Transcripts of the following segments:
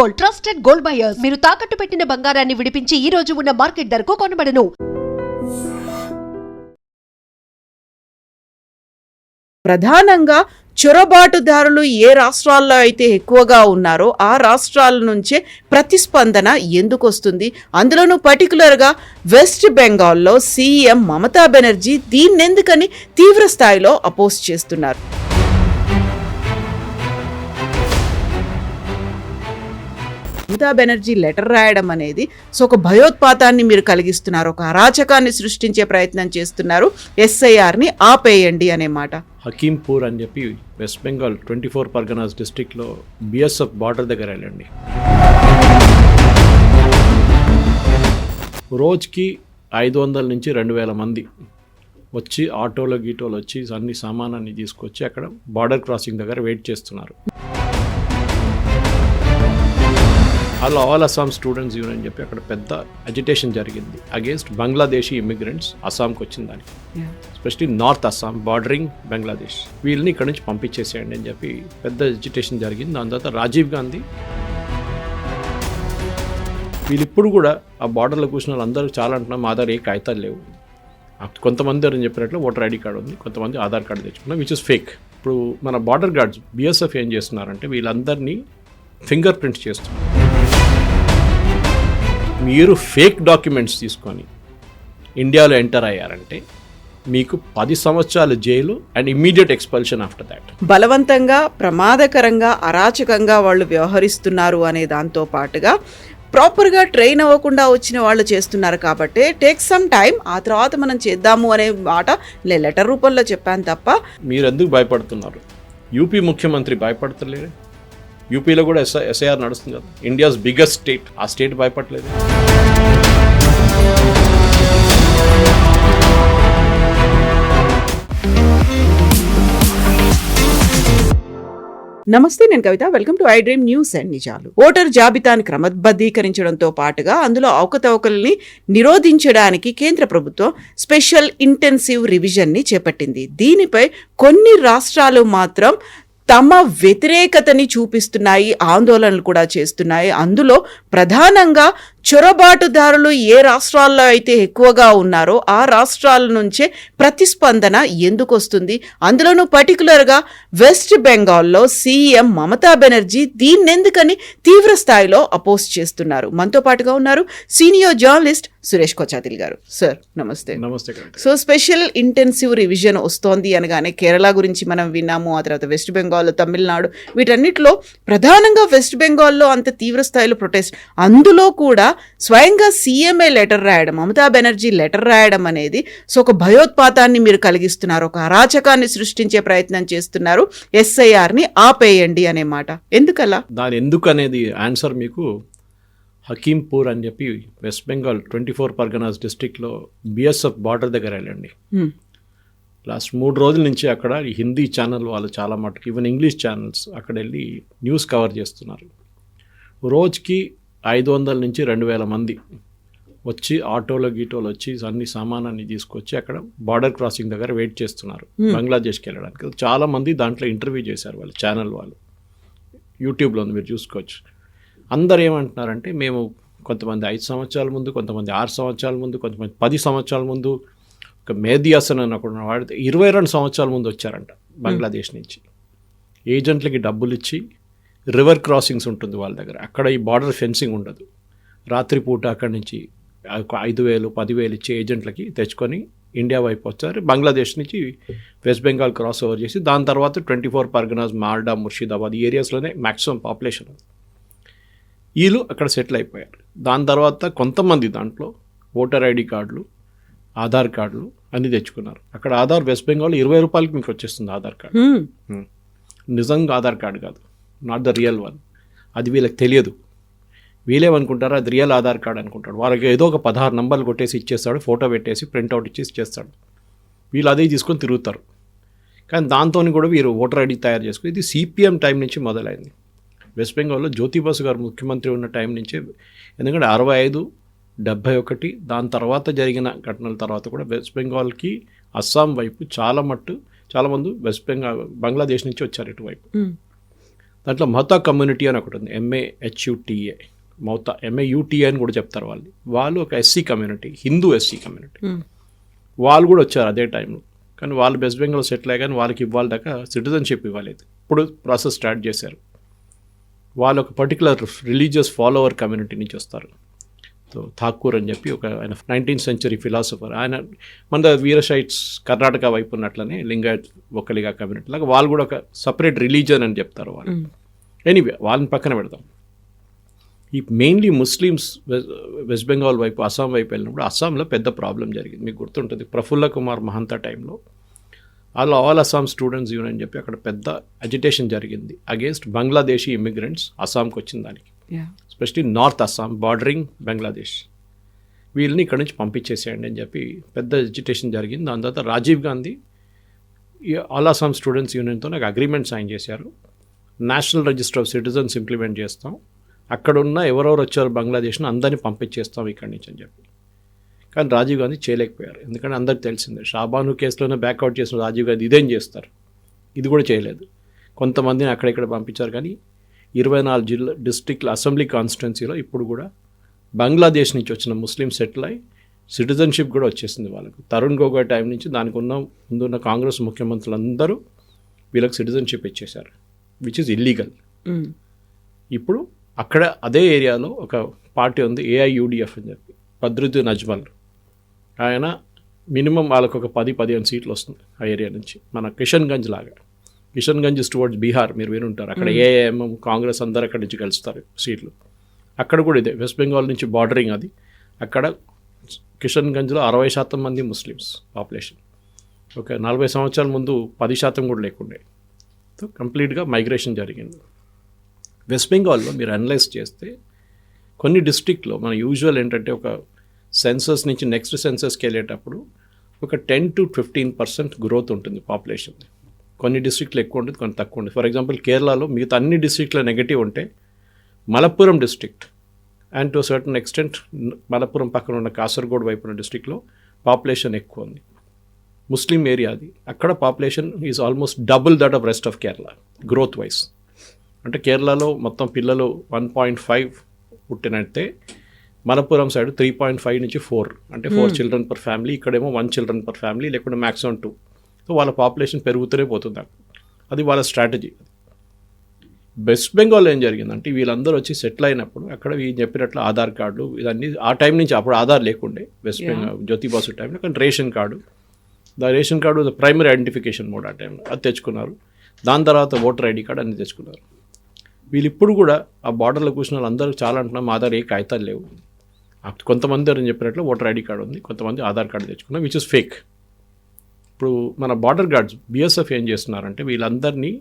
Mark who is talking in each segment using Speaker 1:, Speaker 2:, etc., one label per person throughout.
Speaker 1: Gold, trusted gold buyers. మీరు తాకట్టు పెట్టిన బంగారాన్ని విడిపించి ఈ రోజు ఉన్న మార్కెట్ ధరకు కొనబడను.
Speaker 2: ప్రధానంగా చొరబాటుదారులు ఏ రాష్ట్రాల్లో అయితే ఎక్కువగా ఉన్నారో ఆ రాష్ట్రాల నుంచే ప్రతిస్పందన ఎందుకు వస్తుంది? అందులోనూ పర్టికులర్గా వెస్ట్ బెంగాల్లో సీఎం మమతా బెనర్జీ దీన్నెందుకని తీవ్ర స్థాయిలో అపోజ్ చేస్తున్నారు. మమతా బెనర్జీ లెటర్ రాయడం అనేది ఒక భయోత్పాతాన్ని మీరు కలిగిస్తున్నారు, ఒక అరాచకాన్ని సృష్టించే ప్రయత్నం చేస్తున్నారు, ఎస్ఐఆర్ని ఆపేయండి అనే మాట.
Speaker 3: హకీంపూర్ అని చెప్పి వెస్ట్ బెంగాల్ 24 పర్గనాస్ డిస్ట్రిక్ట్లో బిఎస్ఎఫ్ బార్డర్ దగ్గర వెళ్ళండి. రోజుకి 500 నుంచి 2000 మంది వచ్చి ఆటోలో గీటోలు వచ్చి అన్ని సామానాన్ని తీసుకొచ్చి అక్కడ బార్డర్ క్రాసింగ్ దగ్గర వెయిట్ చేస్తున్నారు. అలా ఆల్ అస్సాం స్టూడెంట్స్ యూనియన్ అని చెప్పి అక్కడ పెద్ద అజిటేషన్ జరిగింది అగేన్స్ట్ బంగ్లాదేశీ ఇమిగ్రెంట్స్ అస్సాంకి వచ్చిన దానికి, especially north Assam bordering Bangladesh. వీళ్ళని ఇక్కడ నుంచి పంపించేసేయండి అని చెప్పి పెద్ద అజిటేషన్ జరిగింది. దాని తర్వాత రాజీవ్ గాంధీ వీళ్ళు ఇప్పుడు కూడా ఆ బార్డర్లో కూర్చున్న వాళ్ళందరూ చాలా అంటున్నారు మా దగ్గర ఏ కాగితాలు లేవు. కొంతమంది అని చెప్పినట్లు ఓటర్ ఐడి కార్డు ఉంది, కొంతమంది ఆధార్ కార్డు తెచ్చుకున్నారు, విచ్ ఇస్ ఫేక్. ఇప్పుడు మన బార్డర్ గార్డ్స్ బిఎస్ఎఫ్ ఏం చేస్తున్నారంటే వీళ్ళందరినీ ఫింగర్ ప్రింట్స్ చేస్తున్నారు. మీరు ఫేక్ డాక్యుమెంట్స్ తీసుకొని ఇండియాలో ఎంటర్ అయ్యారంటే మీకు 10 సంవత్సరాల jail and immediate expulsion after that.
Speaker 2: బలవంతంగా, ప్రమాదకరంగా, అరాచకంగా వాళ్ళు వ్యవహరిస్తున్నారు అనే దాంతో పాటుగా ప్రాపర్గా ట్రైన్ అవ్వకుండా వచ్చిన వాళ్ళు చేస్తున్నారు కాబట్టి టేక్ సమ్ టైం, ఆ తర్వాత మనం చేద్దాము అనే మాట లెటర్ రూపంలో చెప్పాను తప్ప.
Speaker 3: మీరు ఎందుకు భయపడుతున్నారు? యూపీ ముఖ్యమంత్రి భయపడతలేరు. యూపీలో కూడా ఎస్ఐఆర్ నడుస్తుంది కదా, ఇండియాస్ బిగ్గెస్ట్ స్టేట్, ఆ స్టేట్ భయపడలేదు.
Speaker 2: నమస్తే, నేను Kavitha. Welcome to I dream news and నిజాలు. ఓటర్ జాబితాను క్రమబద్ధీకరించడంతో పాటుగా అందులో అవకతవకల్ని నిరోధించడానికి కేంద్ర ప్రభుత్వం స్పెషల్ ఇంటెన్సివ్ రివిజన్ ని చేపట్టింది. దీనిపై కొన్ని రాష్ట్రాలు మాత్రం తమ వ్యతిరేకతని చూపిస్తున్నాయి, ఆందోళనలు కూడా చేస్తున్నాయి. అందులో ప్రధానంగా చొరబాటుదారులు ఏ రాష్ట్రాల్లో అయితే ఎక్కువగా ఉన్నారో ఆ రాష్ట్రాల నుంచే ప్రతిస్పందన ఎందుకు వస్తుంది? అందులోనూ పర్టికులర్గా వెస్ట్ బెంగాల్లో సీఎం మమతా బెనర్జీ దీన్నెందుకని తీవ్ర స్థాయిలో అపోజ్ చేస్తున్నారు. మనతో పాటుగా ఉన్నారు సీనియర్ జర్నలిస్ట్ సురేష్ కొచాతిల్ గారు. సార్ నమస్తే.
Speaker 3: నమస్తే.
Speaker 2: సో స్పెషల్ ఇంటెన్సివ్ రివిజన్ వస్తోంది అనగానే కేరళ గురించి మనం విన్నాము, ఆ తర్వాత వెస్ట్ బెంగాల్, తమిళనాడు, వీటన్నిటిలో ప్రధానంగా వెస్ట్ బెంగాల్లో అంత తీవ్ర స్థాయిలో ప్రొటెస్ట్. అందులో కూడా స్వయంగా సీఎంఏ లెటర్ రాయడం, మమతా బెనర్జీ లెటర్ రాయడం అనేది ఒక భయోత్పాతాన్ని మీరు కలిగిస్తున్నారు, ఒక అరాచకాన్ని సృష్టించే ప్రయత్నం చేస్తున్నారు, ఎస్ఐఆర్ని ఆపేయండి అనే మాట. ఎందుకలా?
Speaker 3: దాని ఎందుకు అనేది ఆన్సర్ మీకు హకీంపూర్ అని చెప్పి వెస్ట్ బెంగాల్ 24 పర్గనాస్ డిస్ట్రిక్ట్లో బిఎస్ఎఫ్ బార్డర్ దగ్గర వెళ్ళండి. లాస్ట్ 3 రోజుల నుంచి అక్కడ హిందీ ఛానల్ వాళ్ళు చాలా మటుకు, ఈవెన్ ఇంగ్లీష్ ఛానల్స్ అక్కడ వెళ్ళి న్యూస్ కవర్ చేస్తున్నారు. రోజుకి 500 నుంచి 2000 మంది వచ్చి ఆటోలో గీటోలు వచ్చి అన్ని సామానాన్ని తీసుకొచ్చి అక్కడ బార్డర్ క్రాసింగ్ దగ్గర వెయిట్ చేస్తున్నారు బంగ్లాదేశ్కి వెళ్ళడానికి. చాలా మంది దాంట్లో ఇంటర్వ్యూ చేశారు వాళ్ళ ఛానల్ వాళ్ళు, యూట్యూబ్లో ఉంది, మీరు చూసుకోవచ్చు. అందరు ఏమంటున్నారంటే మేము కొంతమంది 5 సంవత్సరాల ముందు, కొంతమంది 6 సంవత్సరాల ముందు, కొంతమంది 10 సంవత్సరాల ముందు, ఒక మేహదీ హసన్ అని ఒకడు వాడితే 22 సంవత్సరాల ముందు వచ్చారంట బంగ్లాదేశ్ నుంచి. ఏజెంట్లకి డబ్బులు ఇచ్చి రివర్ క్రాసింగ్స్ ఉంటుంది వాళ్ళ దగ్గర, అక్కడ ఈ బార్డర్ ఫెన్సింగ్ ఉండదు. రాత్రిపూట అక్కడి నుంచి 5,000, 10,000 ఇచ్చే ఏజెంట్లకి తెచ్చుకొని ఇండియా వైపు వచ్చారు. బంగ్లాదేశ్ నుంచి వెస్ట్ బెంగాల్ క్రాస్ ఓవర్ చేసి దాని తర్వాత 24 పర్గనాస్, మాల్డా, ముర్షిదాబాద్ ఈ ఏరియాస్లోనే మ్యాక్సిమం పాపులేషన్ ఉంది. వీళ్ళు అక్కడ సెటిల్ అయిపోయారు. దాని తర్వాత కొంతమంది దాంట్లో ఓటర్ ఐడి కార్డులు, ఆధార్ కార్డులు అన్నీ తెచ్చుకున్నారు. అక్కడ ఆధార్ వెస్ట్ బెంగాల్ 20 రూపాయలకి మీకు వచ్చేస్తుంది ఆధార్ కార్డు. నిజంగా ఆధార్ కార్డు కాదు, నాట్ ద రియల్ వన్. అది వీళ్ళకి తెలియదు. వీళ్ళేమనుకుంటారు అది రియల్ ఆధార్ కార్డు అనుకుంటాడు. వాళ్ళకి ఏదో ఒక 16 నంబర్లు కొట్టేసి ఇచ్చేస్తాడు, ఫోటో పెట్టేసి ప్రింట్అవుట్ ఇచ్చి ఇచ్చేస్తాడు. వీళ్ళు అదే తీసుకొని తిరుగుతారు. కానీ దాంతో కూడా వీరు ఓటర్ ఐడి తయారు చేసుకుని, ఇది సిపిఎం టైం నుంచి మొదలైంది. వెస్ట్ బెంగాల్లో జ్యోతి బసు గారు ముఖ్యమంత్రి ఉన్న టైం నుంచే, ఎందుకంటే 65, 71 దాని తర్వాత జరిగిన ఘటనల తర్వాత కూడా వెస్ట్ బెంగాల్కి అస్సాం వైపు చాలామంది వెస్ట్ బెంగాల్, బంగ్లాదేశ్ నుంచి వచ్చారు ఇటువైపు. దాంట్లో మహతా కమ్యూనిటీ అని ఒకటి ఉంది, MAHUTA, మౌతా MAUTA అని కూడా చెప్తారు వాళ్ళు ఒక SC community, Hindu SC community. వాళ్ళు కూడా వచ్చారు అదే టైంలో, కానీ వాళ్ళు వెస్ట్ బెంగాల్ సెటిల్ అయ్యాక వాళ్ళకి ఇవ్వాలి దాకా సిటిజన్షిప్ ఇవ్వలేదు. ఇప్పుడు ప్రాసెస్ స్టార్ట్ చేశారు. వాళ్ళు ఒక పర్టికులర్ రిలీజియస్ ఫాలోవర్ కమ్యూనిటీ నుంచి వస్తారు. సో ఠాకూర్ అని చెప్పి ఒక ఆయన 19th century ఫిలాసఫర్. ఆయన మన వీరశైట్స్ కర్ణాటక వైపు ఉన్నట్లనే లింగాయత్ ఒక్కలిగా కమ్యూనిటీ లాగా వాళ్ళు కూడా ఒక సపరేట్ రిలీజియన్ అని చెప్తారు వాళ్ళు. ఎనీవే వాళ్ళని పక్కన పెడతాం. ఈ మెయిన్లీ ముస్లిమ్స్ వెస్ట్ బెంగాల్ వైపు, అస్సాం వైపు వెళ్ళినప్పుడు అస్సాంలో పెద్ద ప్రాబ్లం జరిగింది. మీకు గుర్తుంటుంది, ప్రఫుల్ల కుమార్ మహంతా టైంలో ఆల్ అస్సాం స్టూడెంట్స్ యూనియన్ అని చెప్పి అక్కడ పెద్ద అజిటేషన్ జరిగింది అగేన్స్ట్ బంగ్లాదేశీ ఇమిగ్రెంట్స్ అస్సాంకి వచ్చిన దానికి, especially north Assam bordering Bangladesh. వీళ్ళని ఇక్కడ నుంచి పంపించేసేయండి అని చెప్పి పెద్ద ఎజిటేషన్ జరిగింది. దాని తర్వాత రాజీవ్ గాంధీ ఈ ఆల్ అస్సాం స్టూడెంట్స్ యూనియన్తో నాకు అగ్రిమెంట్ సైన్ చేశారు. National register of citizens implement చేస్తాం, అక్కడ ఉన్న ఎవరెవరు వచ్చారు బంగ్లాదేశ్ని అందరినీ పంపించేస్తాం ఇక్కడి నుంచి అని చెప్పి. కానీ రాజీవ్ గాంధీ చేయలేకపోయారు. ఎందుకంటే అందరికి తెలిసిందే, షాబాను కేసులోనే బ్యాక్అవుట్ చేసిన రాజీవ్ గాంధీ ఇదేం చేస్తారు, ఇది కూడా చేయలేదు. కొంతమందిని అక్కడెక్కడ పంపించారు. కానీ 24 డిస్ట్రిక్ట్ల అసెంబ్లీ కాన్స్టిట్యున్సీలో ఇప్పుడు కూడా బంగ్లాదేశ్ నుంచి వచ్చిన ముస్లిం సెటిల్ అయి సిటిజన్షిప్ కూడా వచ్చేసింది వాళ్ళకు. తరుణ్ గొగోయ్ టైం నుంచి దానికి ముందున్న కాంగ్రెస్ ముఖ్యమంత్రులందరూ వీళ్ళకి సిటిజన్షిప్ ఇచ్చేశారు, విచ్ ఇస్ ఇల్లీగల్. ఇప్పుడు అక్కడ అదే ఏరియాలో ఒక పార్టీ ఉంది, AIUDF అని చెప్పి, బద్రుద్దీన్ అజ్మల్. ఆయన మినిమం వాళ్ళకు ఒక 10-15 సీట్లు వస్తుంది ఆ ఏరియా నుంచి. మన కిషన్గంజ్ లాగా, కిషన్గంజ్ టువర్డ్స్ బీహార్ మీరు వినుంటారు, అక్కడ AIM కాంగ్రెస్ అందరు అక్కడి నుంచి కలుస్తారు సీట్లు. అక్కడ కూడా ఇదే వెస్ట్ బెంగాల్ నుంచి బార్డరింగ్ అది. అక్కడ కిషన్గంజ్లో 60% మంది ముస్లిమ్స్ పాపులేషన్. ఒక 40 సంవత్సరాల ముందు 10% కూడా లేకుండే. సో కంప్లీట్గా మైగ్రేషన్ జరిగింది. వెస్ట్ బెంగాల్లో మీరు అనలైజ్ చేస్తే కొన్ని డిస్ట్రిక్ట్లో మన యూజువల్ ఏంటంటే ఒక సెన్సస్ నుంచి నెక్స్ట్ సెన్సస్కి వెళ్ళేటప్పుడు ఒక 10 to 15% గ్రోత్ ఉంటుంది పాపులేషన్. కొన్ని డిస్ట్రిక్ట్లో ఎక్కువ ఉంటుంది, కొన్ని తక్కువ ఉంటుంది. ఫర్ ఎగ్జాంపుల్ కేరళలో మిగతా అన్ని డిస్ట్రిక్ట్లో నెగటివ్ ఉంటే Malappuram district and to certain extent Malappuram పక్కన ఉన్న కాసర్గోడ్ వైపు ఉన్న డిస్ట్రిక్ట్లో పాపులేషన్ ఎక్కువ ఉంది. ముస్లిం ఏరియా అది. అక్కడ population is almost double that of rest of Kerala growth wise. అంటే కేరళలో మొత్తం పిల్లలు 1.5 పుట్టినట్టే మలప్పురం సైడ్ 3.5 నుంచి 4, అంటే 4 children per family. ఇక్కడేమో 1 children per family, లేకుంటే మ్యాక్సిమం 2. సో వాళ్ళ పాపులేషన్ పెరుగుతూనే పోతుంది. అది వాళ్ళ స్ట్రాటజీ. వెస్ట్ బెంగాల్ ఏం జరిగిందంటే వీళ్ళందరూ వచ్చి సెటిల్ అయినప్పుడు అక్కడ వీళ్ళు చెప్పినట్లు ఆధార్ కార్డు ఇదన్నీ ఆ టైం నుంచి, అప్పుడు ఆధార్ లేకుండే వెస్ట్ బెంగాల్ జ్యోతి బాసు టైంలో, కానీ ration card primary identification mode ఆ టైంలో అది తెచ్చుకున్నారు. దాని తర్వాత ఓటర్ ID కార్డు అన్ని తెచ్చుకున్నారు. వీళ్ళు ఇప్పుడు కూడా ఆ బార్డర్లో కూర్చున్న వాళ్ళందరూ చాలా అంటున్నాం ఆధార్ ఏ కాగితాలు లేవు. కొంతమంది అని చెప్పినట్లు ఓటర్ ID కార్డు ఉంది, కొంతమంది ఆధార్ కార్డు తెచ్చుకున్నారు, విచ్ ఇస్ ఫేక్. ఇప్పుడు మన బార్డర్ గార్డ్స్ BSF ఏం చేస్తున్నారంటే వీళ్ళందరినీ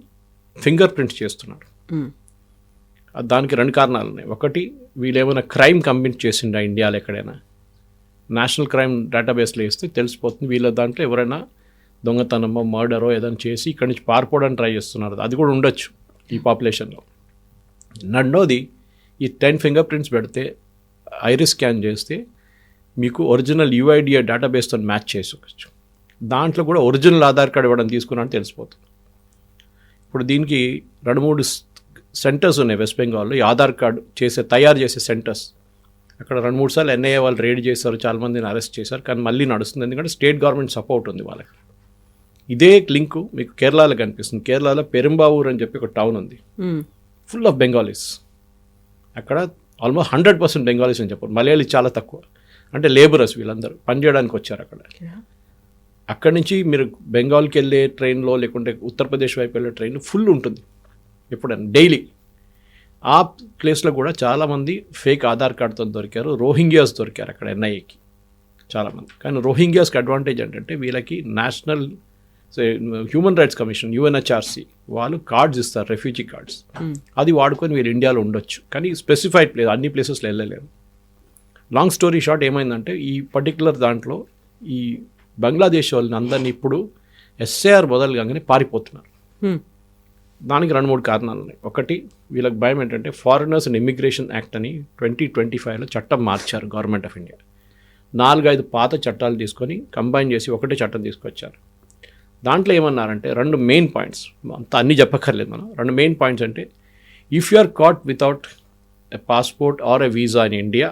Speaker 3: ఫింగర్ ప్రింట్స్ చేస్తున్నారు. దానికి 2 కారణాలు ఉన్నాయి. ఒకటి, వీళ్ళు ఏమైనా క్రైమ్ కమిట్ చేసిండా ఇండియాలో ఎక్కడైనా, నేషనల్ క్రైమ్ డేటాబేస్లో వేస్తే తెలిసిపోతుంది. వీళ్ళ దాంట్లో ఎవరైనా దొంగతనమో మర్డరో ఏదైనా చేసి ఇక్కడి నుంచి పారిపోవడానికి ట్రై చేస్తున్నారు. అది కూడా ఉండొచ్చు ఈ పాపులేషన్లో. రెండోది, ఈ 10 ఫింగర్ ప్రింట్స్ పెడితే ఐరిస్ స్కాన్ చేస్తే మీకు ఒరిజినల్ UIDA డేటాబేస్తో మ్యాచ్ చేసుకోవచ్చు. దాంట్లో కూడా ఒరిజినల్ ఆధార్ కార్డు ఇవ్వడం తీసుకున్నాను తెలిసిపోతుంది. ఇప్పుడు దీనికి 2-3 సెంటర్స్ ఉన్నాయి వెస్ట్ బెంగాల్లో, ఈ ఆధార్ కార్డు తయారు చేసే సెంటర్స్. అక్కడ 2-3 సార్లు NIA వాళ్ళు రేడ్ చేశారు, చాలామందిని అరెస్ట్ చేశారు, కానీ మళ్ళీ నడుస్తుంది. ఎందుకంటే స్టేట్ గవర్నమెంట్ సపోర్ట్ ఉంది వాళ్ళకి. ఇదే లింకు మీకు కేరళలో కనిపిస్తుంది. కేరళలో పెరుంబావూర్ అని చెప్పి ఒక టౌన్ ఉంది, ఫుల్ ఆఫ్ బెంగాలీస్. అక్కడ ఆల్మోస్ట్ 100% బెంగాలీస్ అని చెప్పారు. మలయాళీ చాలా తక్కువ, అంటే లేబరర్స్ వీళ్ళందరూ పనిచేయడానికి వచ్చారు అక్కడ. అక్కడి నుంచి మీరు బెంగాల్కి వెళ్ళే ట్రైన్లో లేకుంటే ఉత్తరప్రదేశ్ వైపు వెళ్ళే ట్రైన్ ఫుల్ ఉంటుంది ఎప్పుడైనా డైలీ. ఆ ప్లేస్లో కూడా చాలామంది ఫేక్ ఆధార్ కార్డుతో దొరికారు. రోహింగ్యాస్ దొరికారు అక్కడ NIAకి చాలామంది. కానీ రోహింగ్యాస్కి అడ్వాంటేజ్ ఏంటంటే వీళ్ళకి national human rights commission UNHRC వాళ్ళు కార్డ్స్ ఇస్తారు, రెఫ్యూజీ కార్డ్స్. అది వాడుకొని వీళ్ళు ఇండియాలో ఉండొచ్చు, కానీ స్పెసిఫైడ్ ప్లేస్ అన్ని ప్లేసెస్లో వెళ్ళలేరు. లాంగ్ స్టోరీ షార్ట్ ఏమైందంటే ఈ పర్టికులర్ దాంట్లో ఈ బంగ్లాదేశ్ వాళ్ళని అందరినీ ఇప్పుడు SAR మొదలుగానే పారిపోతున్నారు. దానికి 2-3 కారణాలు ఉన్నాయి. ఒకటి, వీళ్ళకి భయం ఏంటంటే ఫారినర్స్ అండ్ ఇమిగ్రేషన్ యాక్ట్ అని 2025లో చట్టం మార్చారు గవర్నమెంట్ ఆఫ్ ఇండియా. 4-5 పాత చట్టాలు తీసుకొని కంబైన్ చేసి ఒకటే చట్టం తీసుకొచ్చారు. దాంట్లో ఏమన్నారంటే 2 మెయిన్ పాయింట్స్, అంతా అన్నీ చెప్పక్కర్లేదు మనం. 2 మెయిన్ పాయింట్స్ అంటే if you are caught without a passport or a visa in India,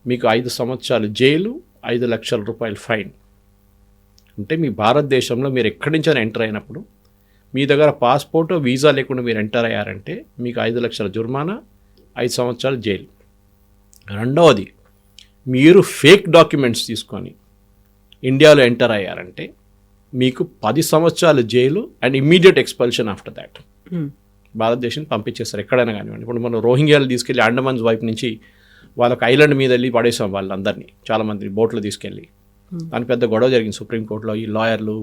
Speaker 3: మీకు 5 సంవత్సరాలు జైలు, 5 లక్షల రూపాయలు ఫైన్. అంటే మీ భారతదేశంలో మీరు ఎక్కడి నుంచైనా ఎంటర్ అయినప్పుడు మీ దగ్గర పాస్పోర్ట్ వీసా లేకుండా మీరు ఎంటర్ అయ్యారంటే మీకు 5 లక్షల జుర్మానా, 5 సంవత్సరాలు జైలు. రెండవది, మీరు ఫేక్ డాక్యుమెంట్స్ తీసుకొని ఇండియాలో ఎంటర్ అయ్యారంటే మీకు 10 సంవత్సరాలు jail and immediate expulsion after that. భారతదేశం పంపించేస్తారు ఎక్కడైనా కానివ్వండి. ఇప్పుడు మనం రోహింగ్యాలు తీసుకెళ్ళి అండమాన్స్ వైపు నుంచి వాళ్ళకి ఐలాండ్ మీద వెళ్ళి పడేసాం వాళ్ళందరినీ, చాలామంది బోట్లో తీసుకెళ్ళి. దాని పెద్ద గొడవ జరిగింది సుప్రీంకోర్టులో. ఈ లాయర్లు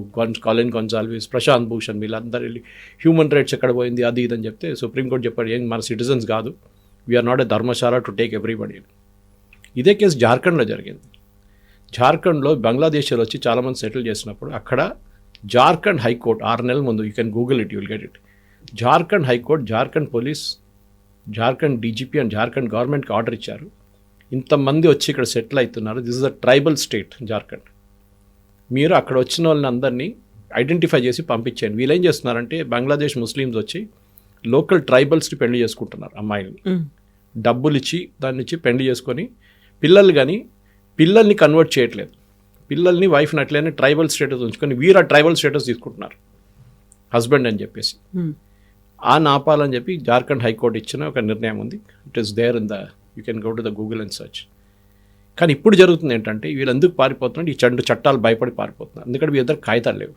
Speaker 3: కాలిన్ గొన్సాల్విస్, ప్రశాంత్ భూషణ్ వీళ్ళందరూ వెళ్ళి హ్యూమన్ రైట్స్ ఎక్కడ పోయింది అది ఇదని చెప్తే సుప్రీంకోర్టు చెప్పారు, ఏం మన సిటిజన్స్ కాదు, we are not a dharamshala to take everybody. ఇదే కేసు జార్ఖండ్లో జరిగింది. జార్ఖండ్లో బంగ్లాదేశ్లో వచ్చి చాలామంది సెటిల్ చేసినప్పుడు అక్కడ జార్ఖండ్ హైకోర్టు 6 నెలల ముందు, you can Google it, you will get it, Jharkhand high court, Jharkhand police, Jharkhand DGP and Jharkhand గవర్నమెంట్కి ఆర్డర్ ఇచ్చారు, ఇంతమంది వచ్చి ఇక్కడ సెటిల్ అవుతున్నారు, this is a tribal state Jharkhand, మీరు అక్కడ వచ్చిన వాళ్ళని అందరినీ ఐడెంటిఫై చేసి పంపించండి. వీళ్ళు ఏం చేస్తున్నారంటే బంగ్లాదేశ్ ముస్లిమ్స్ వచ్చి లోకల్ ట్రైబల్స్ని పెళ్లి చేసుకుంటున్నారు, అమ్మాయిల్ని డబ్బులు ఇచ్చి దాన్ని ఇచ్చి పెళ్లి చేసుకొని పిల్లలు, కానీ పిల్లల్ని కన్వర్ట్ చేయట్లేదు, పిల్లల్ని వైఫ్ని అట్లనే ట్రైబల్ స్టేటస్ ఉంచుకొని వీరు ఆ ట్రైబల్ స్టేటస్ తీసుకుంటున్నారు హస్బెండ్ అని చెప్పేసి. ఆ నాపాలని చెప్పి జార్ఖండ్ హైకోర్టు ఇచ్చిన ఒక నిర్ణయం ఉంది. It is there in the, you can go to the Google and search. కానీ ఇప్పుడు జరుగుతుంది ఏంటంటే వీళ్ళు ఎందుకు పారిపోతున్నారు, ఈ చట్టాలు భయపడి పారిపోతున్నారు, ఎందుకంటే వీళ్ళిద్దరు కాగితాలు లేవు.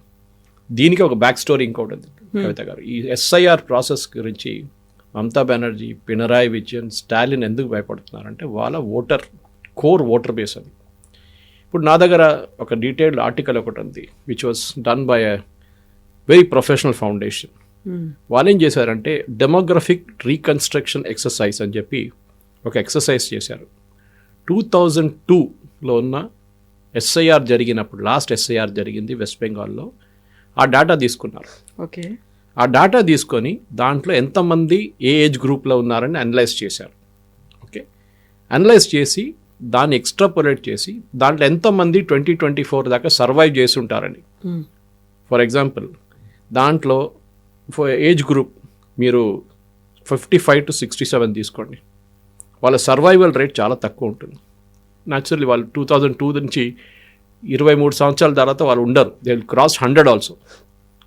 Speaker 3: దీనికి ఒక బ్యాక్ స్టోరీ ఇంకోటి ఉంది కవిత గారు. ఈ ఎస్ఐఆర్ ప్రాసెస్ గురించి మమతా బెనర్జీ, పినరాయి విజయన్, స్టాలిన్ ఎందుకు భయపడుతున్నారంటే వాళ్ళ కోర్ ఓటర్ బేస్ అది. ఇప్పుడు నా దగ్గర ఒక డీటెయిల్డ్ ఆర్టికల్ ఒకటి ఉంది which was done by a very professional foundation. వాళ్ళు ఏం చేశారంటే డెమోగ్రఫిక్ రీకన్స్ట్రక్షన్ ఎక్సర్సైజ్ అని చెప్పి ఒక ఎక్సర్సైజ్ చేశారు. 2002లో ఉన్న ఎస్ఐఆర్ జరిగినప్పుడు, లాస్ట్ ఎస్ఐఆర్ జరిగింది వెస్ట్ బెంగాల్లో, ఆ డేటా తీసుకున్నారు.
Speaker 2: ఓకే,
Speaker 3: ఆ డేటా తీసుకొని దాంట్లో ఎంతమంది ఏ ఏజ్ గ్రూప్లో ఉన్నారని అనలైజ్ చేశారు. ఓకే, అనలైజ్ చేసి దాన్ని ఎక్స్ట్రాపోలేట్ చేసి దాంట్లో ఎంతమంది 2024 దాకా సర్వైవ్ చేసి ఉంటారని. ఫర్ ఎగ్జాంపుల్ దాంట్లో ఏజ్ గ్రూప్ మీరు 55 to 67 తీసుకోండి, వాళ్ళ సర్వైవల్ రేట్ చాలా తక్కువ ఉంటుంది. న్యాచురల్లీ వాళ్ళు 2002 నుంచి 23 సంవత్సరాల తర్వాత వాళ్ళు ఉండరు, they will cross 100 also.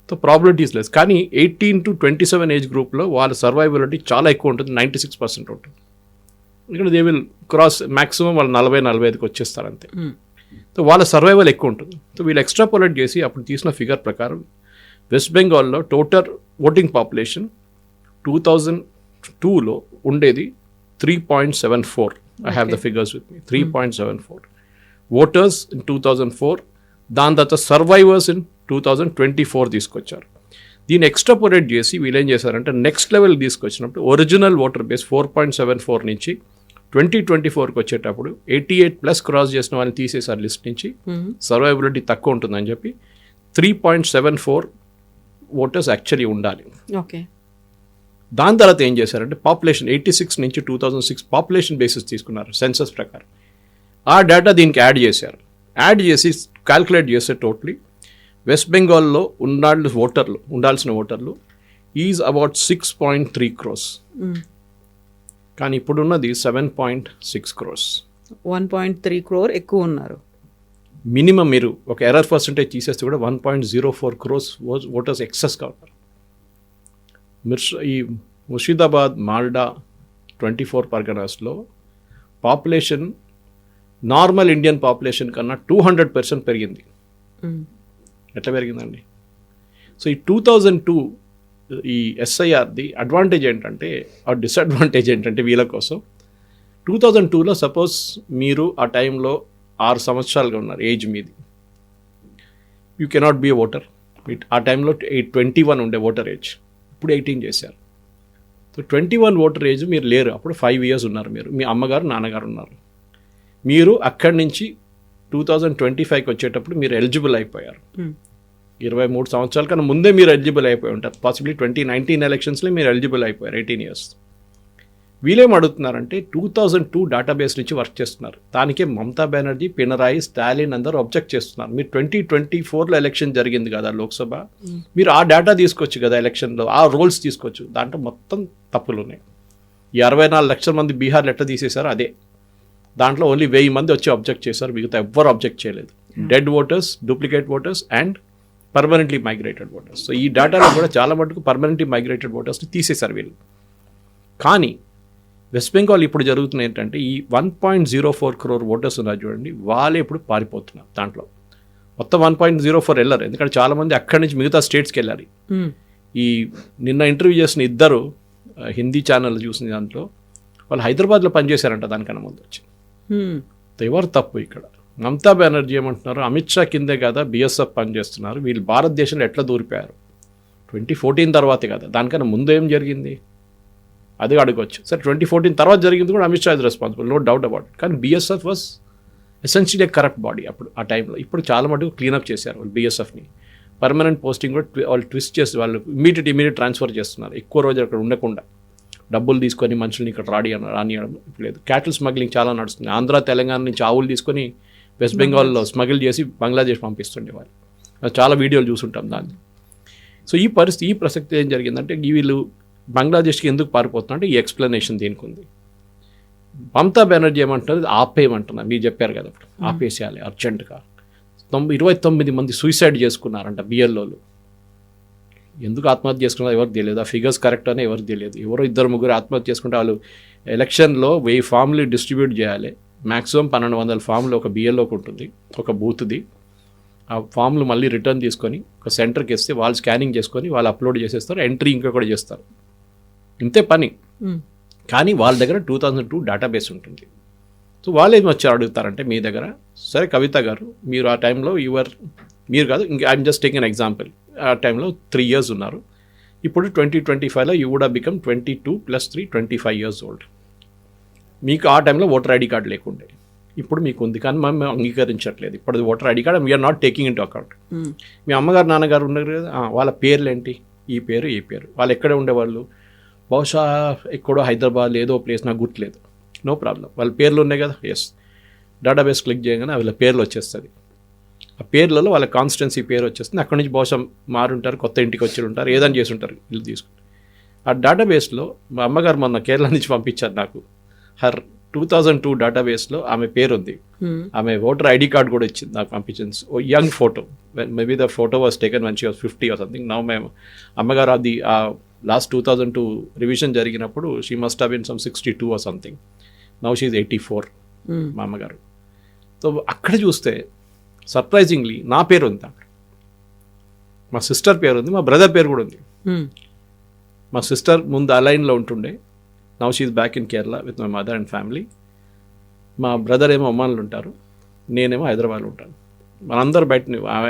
Speaker 3: So probabilities less. కానీ 18 to 27 ఏజ్ గ్రూప్లో వాళ్ళ సర్వైవలిటీ చాలా ఎక్కువ ఉంటుంది, 96% ఉంటుంది. ఇక్కడ దే విల్ క్రాస్ మ్యాక్సిమం వాళ్ళు 40-45కి వచ్చేస్తారు అంతే. సో వాళ్ళ సర్వైవల్ ఎక్కువ ఉంటుంది. సో వీళ్ళు ఎక్స్ట్రాపోలేట్ చేసి అప్పుడు తీసిన ఫిగర్ ప్రకారం వెస్ట్ బెంగాల్లో టోటల్ ఓటింగ్ పాపులేషన్ 2002లో ఉండేది 3.74. I have the figures with me. 3.74 voters in 2004. దాని తర్వాత సర్వైవర్స్ ఇన్ 2024 తీసుకొచ్చారు. దీన్ని ఎక్స్ట్రాపోలేట్ చేసి వీళ్ళు ఏం చేశారంటే నెక్స్ట్ లెవెల్ తీసుకొచ్చినప్పుడు ఒరిజినల్ ఓటర్ బేస్ 4.74 నుంచి 2024కి వచ్చేటప్పుడు 88+ క్రాస్ చేసిన వాళ్ళని తీసేసారు లిస్ట్ నుంచి, సర్వైవబిలిటీ తక్కువ ఉంటుందని చెప్పి 3.74 ఓటర్స్ యాక్చువల్లీ ఉండాలి.
Speaker 2: ఓకే,
Speaker 3: దాని తర్వాత ఏం చేశారంటే పాపులేషన్ 86 నుంచి 2006 పాపులేషన్ బేసిస్ తీసుకున్నారు సెన్సస్ ప్రకారం. ఆ డేటా దీనికి యాడ్ చేశారు. యాడ్ చేసి క్యాల్కులేట్ చేస్తే టోటలీ వెస్ట్ బెంగాల్లో ఉండాల్సిన ఓటర్లు ఈజ్ అబౌట్ 6.3 crores. కానీ ఇప్పుడున్నది 7.6 crores.
Speaker 2: 1.3 crore ఎక్కువ ఉన్నారు.
Speaker 3: మినిమం మీరు ఒక ఎర్రర్ పర్సెంటేజ్ తీసేస్తే కూడా 1.04 crores ఓటర్స్ ఎక్సెస్గా ఉన్నారు. ఈ ముర్షిదాబాద్, మాల్డా 24 పర్గనాస్లో పాపులేషన్ నార్మల్ ఇండియన్ పాపులేషన్ కన్నా 200% పెరిగింది. ఎట్లా పెరిగిందండి? సో ఈ 2002 ఈ ఎస్ఐఆర్ది అడ్వాంటేజ్ ఏంటంటే, ఆ డిసడ్వాంటేజ్ ఏంటంటే వీళ్ళ కోసం 2002లో సపోజ్ మీరు ఆ టైంలో 6 సంవత్సరాలుగా ఉన్నారు ఏజ్ మీది, యూ కెనాట్ బీ ఓటర్. ఆ టైంలో 21 ఉండే ఓటర్ ఏజ్, ఇప్పుడు 18 చేశారు. సో 21 ఓటర్ ఏజ్ మీరు లేరు, అప్పుడు 5 years ఉన్నారు మీరు, మీ అమ్మగారు నాన్నగారు ఉన్నారు. మీరు అక్కడి నుంచి 2025కి వచ్చేటప్పుడు మీరు ఎలిజిబుల్ అయిపోయారు. 23 సంవత్సరాల కన్నా ముందే మీరు ఎలిజిబుల్ అయిపోయి ఉంటారు. పాసిబ్లీ 2019 ఎలక్షన్స్లో మీరు ఎలిజిబుల్ అయిపోయారు 18 years. వీళ్ళేం అడుగుతున్నారంటే 2002 డేటాబేస్ నుంచి వర్క్ చేస్తున్నారు. దానికే మమతా బెనర్జీ, పినరాయి, స్టాలిన్ అందరూ అబ్జెక్ట్ చేస్తున్నారు. మీరు 2024లో ఎలక్షన్ జరిగింది కదా లోక్సభ, మీరు ఆ డేటా తీసుకోవచ్చు కదా ఎలక్షన్లో, ఆ రోల్స్ తీసుకోవచ్చు. దాంట్లో మొత్తం తప్పులు ఉన్నాయి. ఈ 64 లక్షల మంది బీహార్లో ఎట్లా తీసేశారో అదే. దాంట్లో ఓన్లీ 1000 మంది వచ్చి అబ్జెక్ట్ చేశారు, మిగతా ఎవ్వరు అబ్జెక్ట్ చేయలేదు. Dead voters, duplicate voters and permanently migrated voters. So ఈ డేటాలో కూడా చాలా మటుకు పర్మనెంట్లీ మైగ్రేటెడ్ ఓటర్స్ని తీసేశారు వీళ్ళు. కానీ వెస్ట్ బెంగాల్ ఇప్పుడు జరుగుతున్న ఏంటంటే ఈ 1.04 crore ఓటర్స్ ఉన్నారు చూడండి, వాళ్ళే ఇప్పుడు పారిపోతున్నారు. దాంట్లో మొత్తం 1.04 వెళ్ళారు, ఎందుకంటే చాలామంది అక్కడి నుంచి మిగతా స్టేట్స్కి వెళ్ళారు. ఈ నిన్న ఇంటర్వ్యూ చేసిన ఇద్దరు హిందీ ఛానల్ చూసిన దాంట్లో వాళ్ళు హైదరాబాద్లో పనిచేశారంట దానికన్నా ముందు వచ్చి. ఎవరు తప్పు ఇక్కడ? మమతా బెనర్జీ ఏమంటున్నారు, అమిత్ షా కిందే కదా బిఎస్ఎఫ్ పనిచేస్తున్నారు, వీళ్ళు భారతదేశంలో ఎట్లా దూరిపోయారు 2014 తర్వాతే కదా, దానికన్నా ముందు ఏం జరిగింది అది అడగవచ్చు. సరే 2014 తర్వాత జరిగింది కూడా Amit Shah is responsible, no doubt about it. కానీ BSF was essentially corrupt body అప్పుడు ఆ టైంలో. ఇప్పుడు చాలా మటుకు క్లీనప్ చేశారు వాళ్ళు బిఎస్ఎఫ్ని. పర్మనెంట్ పోస్టింగ్ కూడా వాళ్ళు ట్విస్ట్ చేసి వాళ్ళు ఇమీడియట్ ట్రాన్స్ఫర్ చేస్తున్నారు, ఎక్కువ రోజులు అక్కడ ఉండకుండా డబ్బులు తీసుకొని మనుషుల్ని ఇక్కడ రానియడం ఇప్పుడు లేదు. క్యాటిల్ స్మగ్లింగ్ చాలా నడుస్తుంది. ఆంధ్ర తెలంగాణ నుంచి ఆవులు తీసుకొని వెస్ట్ బెంగాల్లో స్మగిల్ చేసి బంగ్లాదేశ్ పంపిస్తుండే వాళ్ళు. చాలా వీడియోలు చూసుంటాం దాన్ని. సో ఈ ప్రసక్తి ఏం జరిగిందంటే వీళ్ళు బంగ్లాదేశ్కి ఎందుకు పారిపోతున్నా ఈ ఎక్స్ప్లెనేషన్ దీనికి ఉంది. మమతా బెనర్జీ ఏమంటున్నారు, ఆపేయమంటున్నారు. మీరు చెప్పారు కదా ఇప్పుడు ఆపేసేయాలి అర్జెంటుగా. 29 మంది సూసైడ్ చేసుకున్నారంట బిఎల్ఓలు. ఎందుకు ఆత్మహత్య చేసుకున్నారో ఎవరికి తెలియదు, ఆ ఫిగర్స్ కరెక్ట్ అని ఎవరికి తెలియదు. ఎవరో 2-3 ఆత్మహత్య చేసుకుంటే వాళ్ళు ఎలక్షన్లో 1000 ఫామ్లు డిస్ట్రిబ్యూట్ చేయాలి. మ్యాక్సిమం 1200 ఫామ్లు ఒక బిఎల్ఓకి ఉంటుంది, ఒక బూత్ది. ఆ ఫామ్లు మళ్ళీ రిటర్న్ తీసుకొని ఒక సెంటర్కి ఇస్తే వాళ్ళు స్కానింగ్ చేసుకొని వాళ్ళు అప్లోడ్ చేసేస్తారు, ఎంట్రీ ఇంకా కూడా చేస్తారు. ఇంతే పని. కానీ వాళ్ళ దగ్గర 2002 డేటాబేస్ ఉంటుంది. సో వాళ్ళు ఏమి వచ్చి అడుగుతారంటే మీ దగ్గర, సరే కవిత గారు మీరు ఆ టైంలో మీరు కాదు, ఇంకా I'm just taking an example, ఆ టైంలో 3 years ఉన్నారు. ఇప్పుడు 2025లో you would become 22 + 3 25 years old. మీకు ఆ టైంలో ఓటర్ ఐడి కార్డు లేకుండే, ఇప్పుడు మీకు ఉంది. కానీ మేము అంగీకరించట్లేదు ఇప్పుడు voter ID card, we're not taking into account. మీ అమ్మగారు నాన్నగారు ఉన్నారు కదా, వాళ్ళ పేర్లు ఏంటి, ఈ పేరు ఈ పేరు, వాళ్ళు ఎక్కడ ఉండేవాళ్ళు, బహుశా ఎక్కడో హైదరాబాద్ ఏదో ప్లేస్, నాకు గుర్తులేదు. నో ప్రాబ్లం, వాళ్ళ పేర్లు ఉన్నాయి కదా, ఎస్ డేటాబేస్ క్లిక్ చేయగానే వాళ్ళ పేర్లు వచ్చేస్తుంది. ఆ పేర్లలో వాళ్ళ కాన్స్టిట్యున్సీ పేరు వచ్చేస్తుంది. అక్కడి నుంచి బహుశా మారుంటారు, కొత్త ఇంటికి వచ్చి ఉంటారు, ఏదని చేసి ఉంటారు ఇల్లు తీసుకుంటారు. ఆ డేటాబేస్లో మా అమ్మగారు మొన్న కేరళ నుంచి పంపించారు నాకు, హర్ 2002 డేటాబేస్లో ఆమె పేరు ఉంది, ఆమె ఓటర్ ఐడి కార్డ్ కూడా ఇచ్చింది నాకు, పంపించింది. A young photo, maybe the photo was taken when she was 50 or something. Now మేము అమ్మగారు అది లాస్ట్ 2002 రివిజన్ జరిగినప్పుడు she must have been some 62 or something. Now she is 84 మా అమ్మగారు. సో అక్కడ చూస్తే సర్ప్రైజింగ్లీ నా పేరు ఉంది అక్కడ, మా సిస్టర్ పేరు ఉంది, మా బ్రదర్ పేరు కూడా ఉంది. మా సిస్టర్ ముందు అలైన్లో ఉంటుండే, now she is back in Kerala with my mother and family. మా బ్రదర్ ఏమో ఒమాన్లో ఉంటారు, నేనేమో హైదరాబాద్లో ఉంటాను. మనందరూ బయట,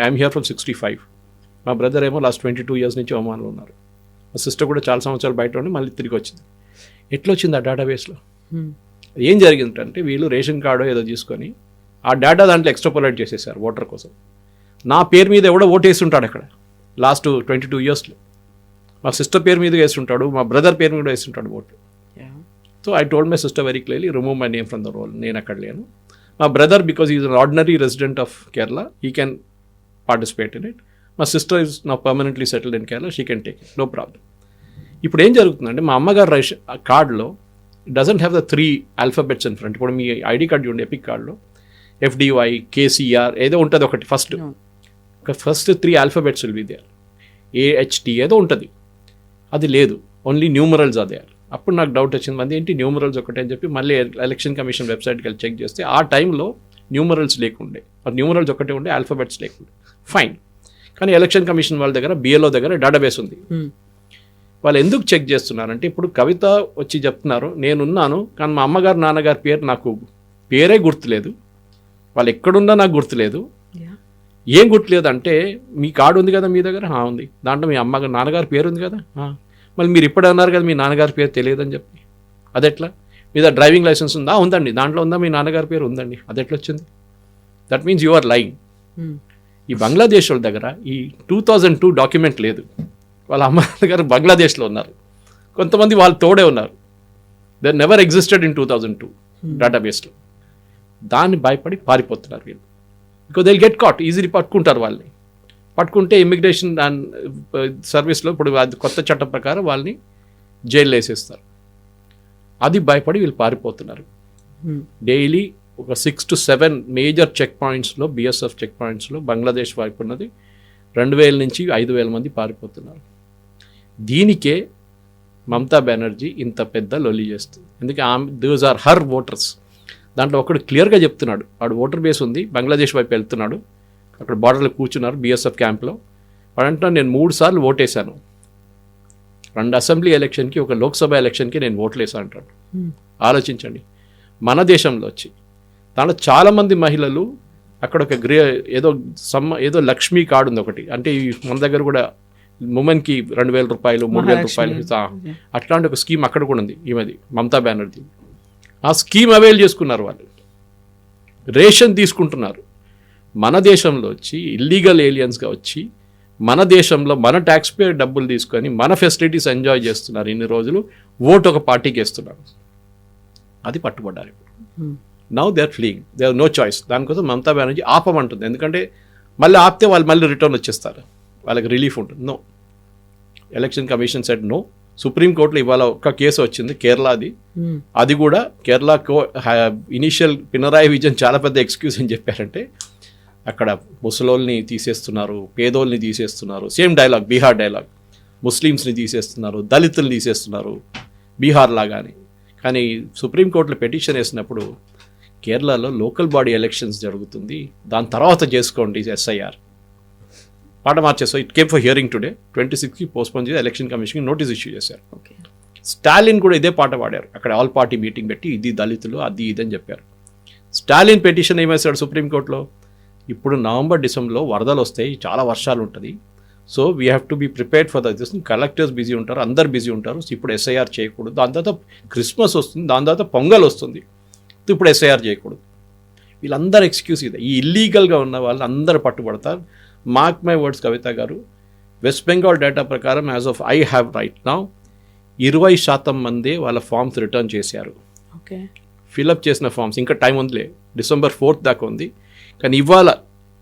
Speaker 3: ఐఎమ్ హియర్ ఫ్రమ్ 65. మా బ్రదర్ ఏమో లాస్ట్ 22 years నుంచి ఒమాన్లో ఉన్నారు. మా సిస్టర్ కూడా చాలా సంవత్సరాలు బయట ఉండి మళ్ళీ తిరిగి వచ్చింది. ఎట్లా వచ్చింది ఆ డేటాబేస్లో? ఏం జరిగిందంటే వీళ్ళు రేషన్ కార్డు ఏదో తీసుకొని ఆ డేటా దాంట్లో ఎక్స్ట్రాపోలేట్ చేసేసారు ఓటర్ కోసం. నా పేరు మీద ఎవడో ఓటు వేస్తుంటాడు అక్కడ లాస్ట్ 22 yearsలో. మా సిస్టర్ పేరు మీద వేస్తుంటాడు, మా బ్రదర్ పేరు మీద వేస్తుంటాడు ఓటు. So I told my sister very clearly, remove my name from the roll. నేను అక్కడ లేను. మా brother, because is an ordinary resident of Kerala, he can participate in it. మా సిస్టర్ ఈజ్ నా permanently settled in Kerala, she can take it, no problem. ఇప్పుడు ఏం జరుగుతుందంటే మా అమ్మగారు రేషన్ కార్డులో doesn't have the 3 alphabets in front. ఇప్పుడు మీ ఐడి కార్డు ఉండే ఎపిక్ కార్డులో FDY, KCR ఏదో ఉంటుంది ఒకటి, first 3 alphabets will be there, AHT ఏదో ఉంటుంది, అది లేదు, ఓన్లీ న్యూమరల్స్ అదే. అప్పుడు నాకు డౌట్ వచ్చింది, మంది ఏంటి న్యూమరల్స్ ఒకటే అని చెప్పి మళ్ళీ ఎలక్షన్ కమిషన్ వెబ్సైట్కి వెళ్ళి చెక్ చేస్తే ఆ టైంలో న్యూమరల్స్ లేకుండే, న్యూమరల్స్ ఒకటే ఉండే, ఆల్ఫాబెట్స్ లేకుండే. ఫైన్. కానీ ఎలక్షన్ కమిషన్ వాళ్ళ దగ్గర BLO దగ్గర డేటాబేస్ ఉంది. వాళ్ళు ఎందుకు చెక్ చేస్తున్నారంటే, ఇప్పుడు కవిత వచ్చి చెప్తున్నారు నేనున్నాను, కానీ మా అమ్మగారు నాన్నగారి పేరు నాకు పేరే గుర్తులేదు, వాళ్ళు ఎక్కడున్నా నాకు గుర్తులేదు. ఏం గుర్తులేదు అంటే, మీ కార్డు ఉంది కదా మీ దగ్గర, ఉంది, దాంట్లో మీ అమ్మగారు నాన్నగారి పేరు ఉంది కదా, మళ్ళీ మీరు ఇప్పుడు అన్నారు కదా మీ నాన్నగారి పేరు తెలియదని చెప్పి, అదెట్లా? మీద డ్రైవింగ్ లైసెన్స్ ఉందా? ఉందండి. దాంట్లో ఉందా మీ నాన్నగారి పేరు? ఉందండి. అదెట్లా వచ్చింది? That means you are lying. ఈ బంగ్లాదేశ్ వాళ్ళ దగ్గర ఈ 2002 డాక్యుమెంట్ లేదు. వాళ్ళ అమ్మ గారు బంగ్లాదేశ్లో ఉన్నారు, కొంతమంది వాళ్ళు తోడే ఉన్నారు. దే నెవర్ ఎగ్జిస్టెడ్ ఇన్ 2002 డేటాబేస్లో. దాన్ని భయపడి పారిపోతున్నారు వీళ్ళు. Because they get caught, easily పట్టుకుంటారు వాళ్ళని. పట్టుకుంటే ఇమిగ్రేషన్ అండ్ సర్వీస్లో ఇప్పుడు అది కొత్త చట్టం ప్రకారం వాళ్ళని జైల్లో వేసేస్తారు. అది భయపడి వీళ్ళు పారిపోతున్నారు. డైలీ ఒక 6 to 7 మేజర్ చెక్ పాయింట్స్లో, బిఎస్ఎఫ్ చెక్ పాయింట్స్లో బంగ్లాదేశ్ వైపు ఉన్నది 2000 నుంచి 5000 మంది పారిపోతున్నారు. దీనికే మమతా బెనర్జీ ఇంత పెద్ద లొల్లి చేస్తుంది. ఎందుకంటే దోస్ ఆర్ హర్ ఓటర్స్. దాంట్లో ఒకడు క్లియర్గా చెప్తున్నాడు, వాడు ఓటర్ బేస్ ఉంది, బంగ్లాదేశ్ వైపు వెళ్తున్నాడు, అక్కడ బార్డర్లో కూర్చున్నారు బిఎస్ఎఫ్ క్యాంప్లో. వాడు అంటున్నాడు, నేను 3 సార్లు ఓటేశాను, 2 అసెంబ్లీ ఎలక్షన్కి, 1 లోక్సభ ఎలక్షన్కి నేను ఓట్లు వేసాను అంటాడు. ఆలోచించండి, మన దేశంలో వచ్చి దాంట్లో చాలామంది మహిళలు అక్కడ ఒక ఏదో లక్ష్మీ కార్డు ఉంది ఒకటి, అంటే మన దగ్గర కూడా ఉమెన్కి 2000 రూపాయలు 3000 రూపాయలు అట్లాంటి ఒక స్కీమ్ అక్కడ కూడా ఉంది ఈమెది, మమతా బెనర్జీ. ఆ స్కీమ్ అవైల్ చేసుకున్నారు వాళ్ళు, రేషన్ తీసుకుంటున్నారు. మన దేశంలో వచ్చి ఇల్లీగల్ ఏలియన్స్గా వచ్చి మన దేశంలో మన ట్యాక్స్ పేర్ డబ్బులు తీసుకొని మన ఫెసిలిటీస్ ఎంజాయ్ చేస్తున్నారు ఇన్ని రోజులు. ఓటు ఒక పార్టీకి వేస్తున్నారు. అది పట్టుబడ్డారు ఇప్పుడు. Now they are fleeing, they are no choice. దానికోసం మమతా బెనర్జీ ఆపమంటుంది. ఎందుకంటే మళ్ళీ ఆపితే వాళ్ళు మళ్ళీ రిటర్న్ వచ్చేస్తారు, వాళ్ళకి రిలీఫ్ ఉంటుంది. No, election commission said no. సుప్రీంకోర్టులో ఇవాళ ఒక్క కేసు వచ్చింది కేరళది. అది కూడా కేరళ ఇనీషియల్ పినరాయి విజయన్ చాలా పెద్ద ఎక్స్క్యూజ్ అని చెప్పారంటే, అక్కడ ముసలోల్ని తీసేస్తున్నారు, పేదోల్ని తీసేస్తున్నారు. Same dialogue, Bihar dialogue. ముస్లిమ్స్ని తీసేస్తున్నారు, దళితుల్ని తీసేస్తున్నారు, బీహార్ లాగానే. కానీ సుప్రీంకోర్టులో పిటిషన్ వేసినప్పుడు కేరళలో లోకల్ బాడీ ఎలక్షన్స్ జరుగుతుంది, దాని తర్వాత చేసుకోండి ఎస్ఐఆర్. పాట మార్చేస్తారు. It came for hearing today. 26కి పోస్ట్పోన్ చేసి ఎలక్షన్ కమిషన్కి నోటీస్ ఇష్యూ చేశారు. స్టాలిన్ కూడా ఇదే పాట పాడారు. అక్కడ ఆల్ పార్టీ మీటింగ్ పెట్టి ఇది దళితులు అది ఇది అని చెప్పారు. స్టాలిన్ పిటిషన్ ఏమేశాడు సుప్రీంకోర్టులో, ఇప్పుడు నవంబర్ డిసెంబర్లో వరదలు వస్తాయి, చాలా వర్షాలు ఉంటుంది, so we have to be prepared for that. Collectors busy ఉంటారు, అందరు బిజీ ఉంటారు, ఇప్పుడు ఎస్ఐఆర్ చేయకూడదు. దాని తర్వాత క్రిస్మస్ వస్తుంది, దాని తర్వాత పొంగల్ వస్తుంది, ఇప్పుడు ఎస్ఐఆర్ చేయకూడదు. వీళ్ళందరూ ఎక్స్క్యూజ్ ఇదే. ఈ ఇల్లీగల్గా ఉన్న వాళ్ళు అందరూ పట్టుబడతారు. మార్క్ మై వర్డ్స్ కవిత గారు, వెస్ట్ బెంగాల్ డేటా ప్రకారం as of I have right now 20% మంది వాళ్ళ ఫామ్స్ రిటర్న్ చేశారు.
Speaker 2: ఓకే,
Speaker 3: ఫిలప్ చేసిన ఫామ్స్ ఇంకా టైం ఉందిలే, డిసెంబర్ 4th దాకా ఉంది. కానీ ఇవాళ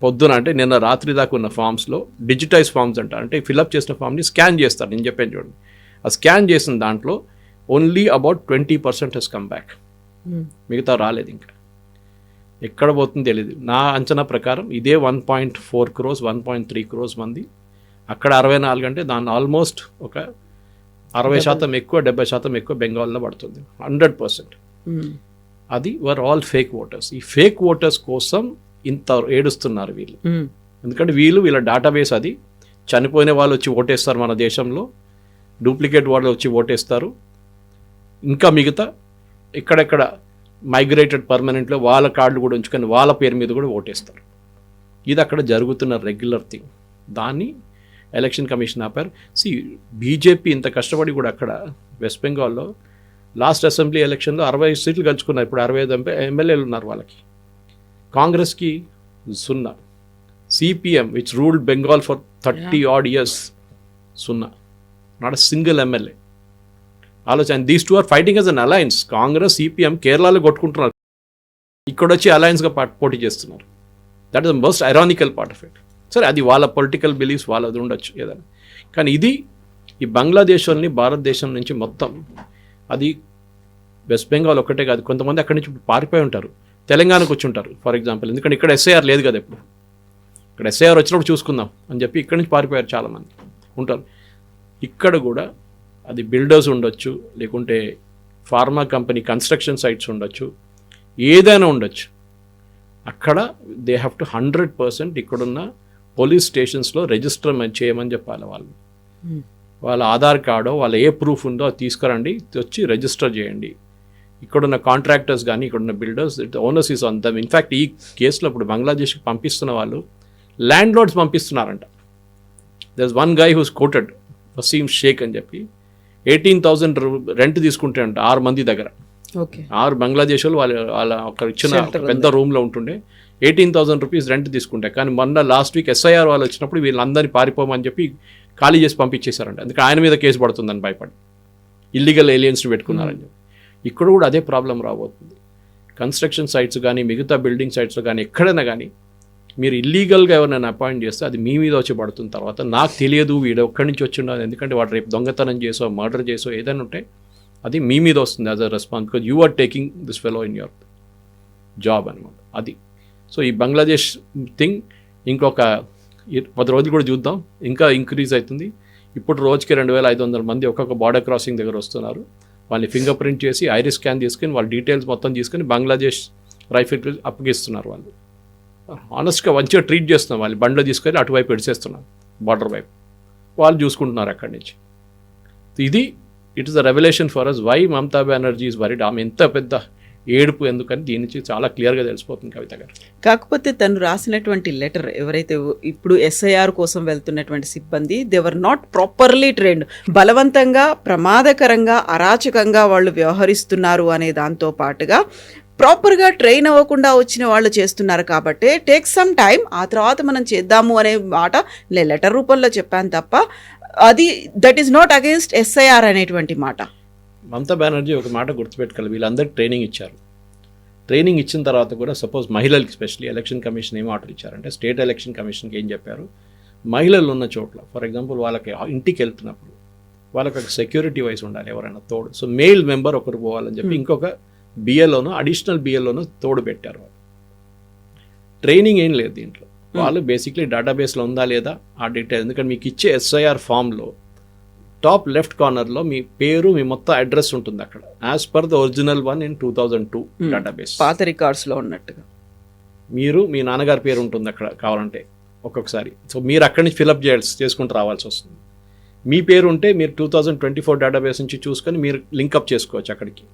Speaker 3: పొద్దున అంటే నిన్న రాత్రి దాకా ఉన్న ఫామ్స్లో డిజిటైజ్ ఫామ్స్ అంటారు, అంటే ఫిలప్ చేసిన ఫామ్ని స్కాన్ చేస్తారు. నేను చెప్పాను చూడండి, ఆ స్కాన్ చేసిన దాంట్లో only about 20% has come back, మిగతా రాలేదు. ఇంకా ఎక్కడ పోతుందో తెలియదు. నా అంచనా ప్రకారం ఇదే 1.4 crores 1.3 crores మంది, అక్కడ 64 అంటే దాన్ని ఆల్మోస్ట్ ఒక 60% ఎక్కువ 70% ఎక్కువ బెంగాల్లో పడుతుంది. 100%. అది వర్ ఆల్ ఫేక్ ఓటర్స్. ఈ ఫేక్ ఓటర్స్ కోసం ఇంత ఏడుస్తున్నారు వీళ్ళు. ఎందుకంటే వీళ్ళ డేటాబేస్ అది, చనిపోయిన వాళ్ళు వచ్చి ఓటేస్తారు మన దేశంలో, డూప్లికేట్ వాళ్ళు వచ్చి ఓటేస్తారు, ఇంకా మిగతా ఇక్కడెక్కడ మైగ్రేటెడ్ పర్మనెంట్లో వాళ్ళ కార్డులు కూడా ఉంచుకొని వాళ్ళ పేరు మీద కూడా ఓటేస్తారు. ఇది అక్కడ జరుగుతున్న రెగ్యులర్ థింగ్. దాన్ని ఎలక్షన్ కమిషన్ ఆపారు. బీజేపీ ఇంత కష్టపడి కూడా అక్కడ వెస్ట్ బెంగాల్లో లాస్ట్ అసెంబ్లీ ఎలక్షన్లో 60 సీట్లు గెలుచుకున్నారు. ఇప్పుడు 65 ఎమ్మెల్యేలు ఉన్నారు వాళ్ళకి. కాంగ్రెస్కి 0. CPM which ruled Bengal for 30 odd years 0. Not a single MLA. ఆలోచన. These two are fighting as an alliance. Congress CPM కేరళలో కొట్టుకుంటున్నారు, ఇక్కడ వచ్చి అలయన్స్గా పోటీ చేస్తున్నారు. That is the most ironical part of it. సరే, అది వాళ్ళ పొలిటికల్ బిలీఫ్స్ వాళ్ళది ఉండొచ్చు ఏదైనా, కానీ ఇది ఈ బంగ్లాదేశ్ని భారతదేశం నుంచి మొత్తం, అది వెస్ట్ బెంగాల్ ఒక్కటే కాదు, కొంతమంది అక్కడి నుంచి పారిపోయి ఉంటారు, తెలంగాణకు వచ్చి ఉంటారు ఫర్ ఎగ్జాంపుల్. ఎందుకంటే ఇక్కడ ఎస్ఐఆర్ లేదు కదా, ఇప్పుడు ఇక్కడ ఎస్ఐఆర్ వచ్చినప్పుడు చూసుకుందాం అని చెప్పి ఇక్కడి నుంచి పారిపోయారు చాలామంది ఉంటారు. ఇక్కడ కూడా అది బిల్డర్స్ ఉండొచ్చు, లేకుంటే ఫార్మా కంపెనీ కన్స్ట్రక్షన్ సైట్స్ ఉండొచ్చు, ఏదైనా ఉండొచ్చు. అక్కడ దే హ్యావ్ టు 100% ఇక్కడున్న పోలీస్ స్టేషన్స్లో రిజిస్టర్ చేయమని చెప్పాలి వాళ్ళు. వాళ్ళ ఆధార్ కార్డో వాళ్ళ ఏ ప్రూఫ్ ఉందో అది తీసుకురండి, వచ్చి రిజిస్టర్ చేయండి. ఇక్కడున్న కాంట్రాక్టర్స్ కానీ ఇక్కడున్న builders, owners is on them. In fact ఈ కేసులో ఇప్పుడు బంగ్లాదేశ్కి పంపిస్తున్న వాళ్ళు ల్యాండ్ లార్డ్స్ పంపిస్తున్నారంట. There is one guy who's quoted, Waseem Sheikh అని చెప్పి 18,000 రెంట్ తీసుకుంటే అంట 6 మంది దగ్గర. 6 బంగ్లాదేశ్ వాళ్ళ ఒక ఇచ్చిన పెద్ద రూమ్లో ఉంటుండే 18,000 రూపీస్ రెంట్ తీసుకుంటే. కానీ మొన్న లాస్ట్ వీక్ ఎస్ఐఆర్ వాళ్ళు వచ్చినప్పుడు వీళ్ళందరినీ పారిపోమని చెప్పి ఖాళీ చేసి పంపించేశారంట. అందుకే ఆయన మీద కేసు పడుతుందని భయపడి ఇల్లీగల్ ఏలియన్స్ని పెట్టుకున్నారని చెప్పి. ఇక్కడ కూడా అదే ప్రాబ్లం రాబోతుంది. కన్స్ట్రక్షన్ సైట్స్ కానీ మిగతా బిల్డింగ్ సైట్స్లో కానీ ఎక్కడైనా కానీ మీరు ఇల్లీగల్గా ఎవరైనా అపాయింట్ చేస్తే అది మీ మీద వచ్చి పడుతున్న తర్వాత నాకు తెలియదు వీడు ఒక్కడి నుంచి వచ్చి ఉండదు, ఎందుకంటే వాడు రేపు దొంగతనం చేసో మర్డర్ చేసో ఏదైనా ఉంటే అది మీ మీద వస్తుంది as a response, because you are taking this fellow in your job అనమాట అది. సో ఈ బంగ్లాదేశ్ థింగ్ ఇంకొక 10 రోజులు కూడా చూద్దాం, ఇంకా ఇంక్రీజ్ అవుతుంది. ఇప్పుడు రోజుకి 2,500 మంది ఒక్కొక్క బార్డర్ క్రాసింగ్ దగ్గర వస్తున్నారు. వాళ్ళని ఫింగర్ ప్రింట్ చేసి ఐరిస్ స్కాన్ తీసుకొని వాళ్ళ డీటెయిల్స్ మొత్తం తీసుకొని బంగ్లాదేశ్ రైఫిల్ అప్పగిస్తున్నారు. వాళ్ళు ఆనెస్ట్గా మంచిగా ట్రీట్ చేస్తున్నాం, వాళ్ళు బండ్లో తీసుకొని అటువైపు ఎడిసేస్తున్నారు బార్డర్ వైపు, వాళ్ళు చూసుకుంటున్నారు అక్కడి నుంచి. ఇది it is the revolution for us why Mamata Banerjee is worried. ఆమె ఎంత పెద్ద ఏడుపు ఎందుకని దీని నుంచి చాలా క్లియర్గా తెలిసిపోతుంది కవిత గారు.
Speaker 2: కాకపోతే తను రాసినటువంటి లెటర్ ఎవరైతే ఇప్పుడు ఎస్ఐఆర్ కోసం వెళ్తున్నటువంటి సిబ్బంది దేవర్ నాట్ ప్రాపర్లీ ట్రైన్డ్, బలవంతంగా ప్రమాదకరంగా అరాచకంగా వాళ్ళు వ్యవహరిస్తున్నారు అనే దాంతో పాటుగా ప్రాపర్గా ట్రైన్ అవ్వకుండా వచ్చిన వాళ్ళు చేస్తున్నారు కాబట్టి టేక్ సమ్ టైం, ఆ తర్వాత మనం చేద్దాము అనే మాట లెటర్ రూపంలో చెప్పాను తప్ప అది that is not against SIR అనేటువంటి మాట.
Speaker 3: మమతా బెనర్జీ ఒక మాట గుర్తుపెట్టుకోవాలి, వీళ్ళందరికీ ట్రైనింగ్ ఇచ్చారు. ట్రైనింగ్ ఇచ్చిన తర్వాత కూడా సపోజ్ మహిళలకి స్పెషల్లీ ఎలక్షన్ కమిషన్ ఏం ఆర్డర్ ఇచ్చారంటే స్టేట్ ఎలక్షన్ కమిషన్కి ఏం చెప్పారు, మహిళలు ఉన్న చోట్ల ఫర్ ఎగ్జాంపుల్ వాళ్ళకి ఇంటికి వెళ్తున్నప్పుడు వాళ్ళకి ఒక సెక్యూరిటీ వైజ్ ఉండాలి ఎవరైనా తోడు. సో మేల్ మెంబర్ ఒకరు పోవాలని చెప్పి ఇంకొక బిఏలోనూ అడిషనల్ బిఏలోనూ తోడు పెట్టారు. వాళ్ళు ట్రైనింగ్ ఏం లేదు దీంట్లో, వాళ్ళు బేసిక్లీ డేటాబేస్లో ఉందా లేదా ఆ డీటెయిల్, ఎందుకంటే మీకు ఇచ్చే ఎస్ఐఆర్ ఫామ్లో టాప్ లెఫ్ట్ కార్నర్లో మీ పేరు మీ మొత్తం అడ్రస్ ఉంటుంది అక్కడ as per the original one in 2002 database,
Speaker 2: పాత రికార్డ్స్లో ఉన్నట్టుగా
Speaker 3: మీరు మీ నాన్నగారి పేరు ఉంటుంది అక్కడ కావాలంటే ఒక్కొక్కసారి. సో మీరు అక్కడి నుంచి ఫిలప్ చేసుకుంటూ రావాల్సి వస్తుంది. మీ పేరు ఉంటే మీరు 2024 డేటాబేస్ నుంచి చూసుకొని మీరు లింకప్ చేసుకోవచ్చు అక్కడికి.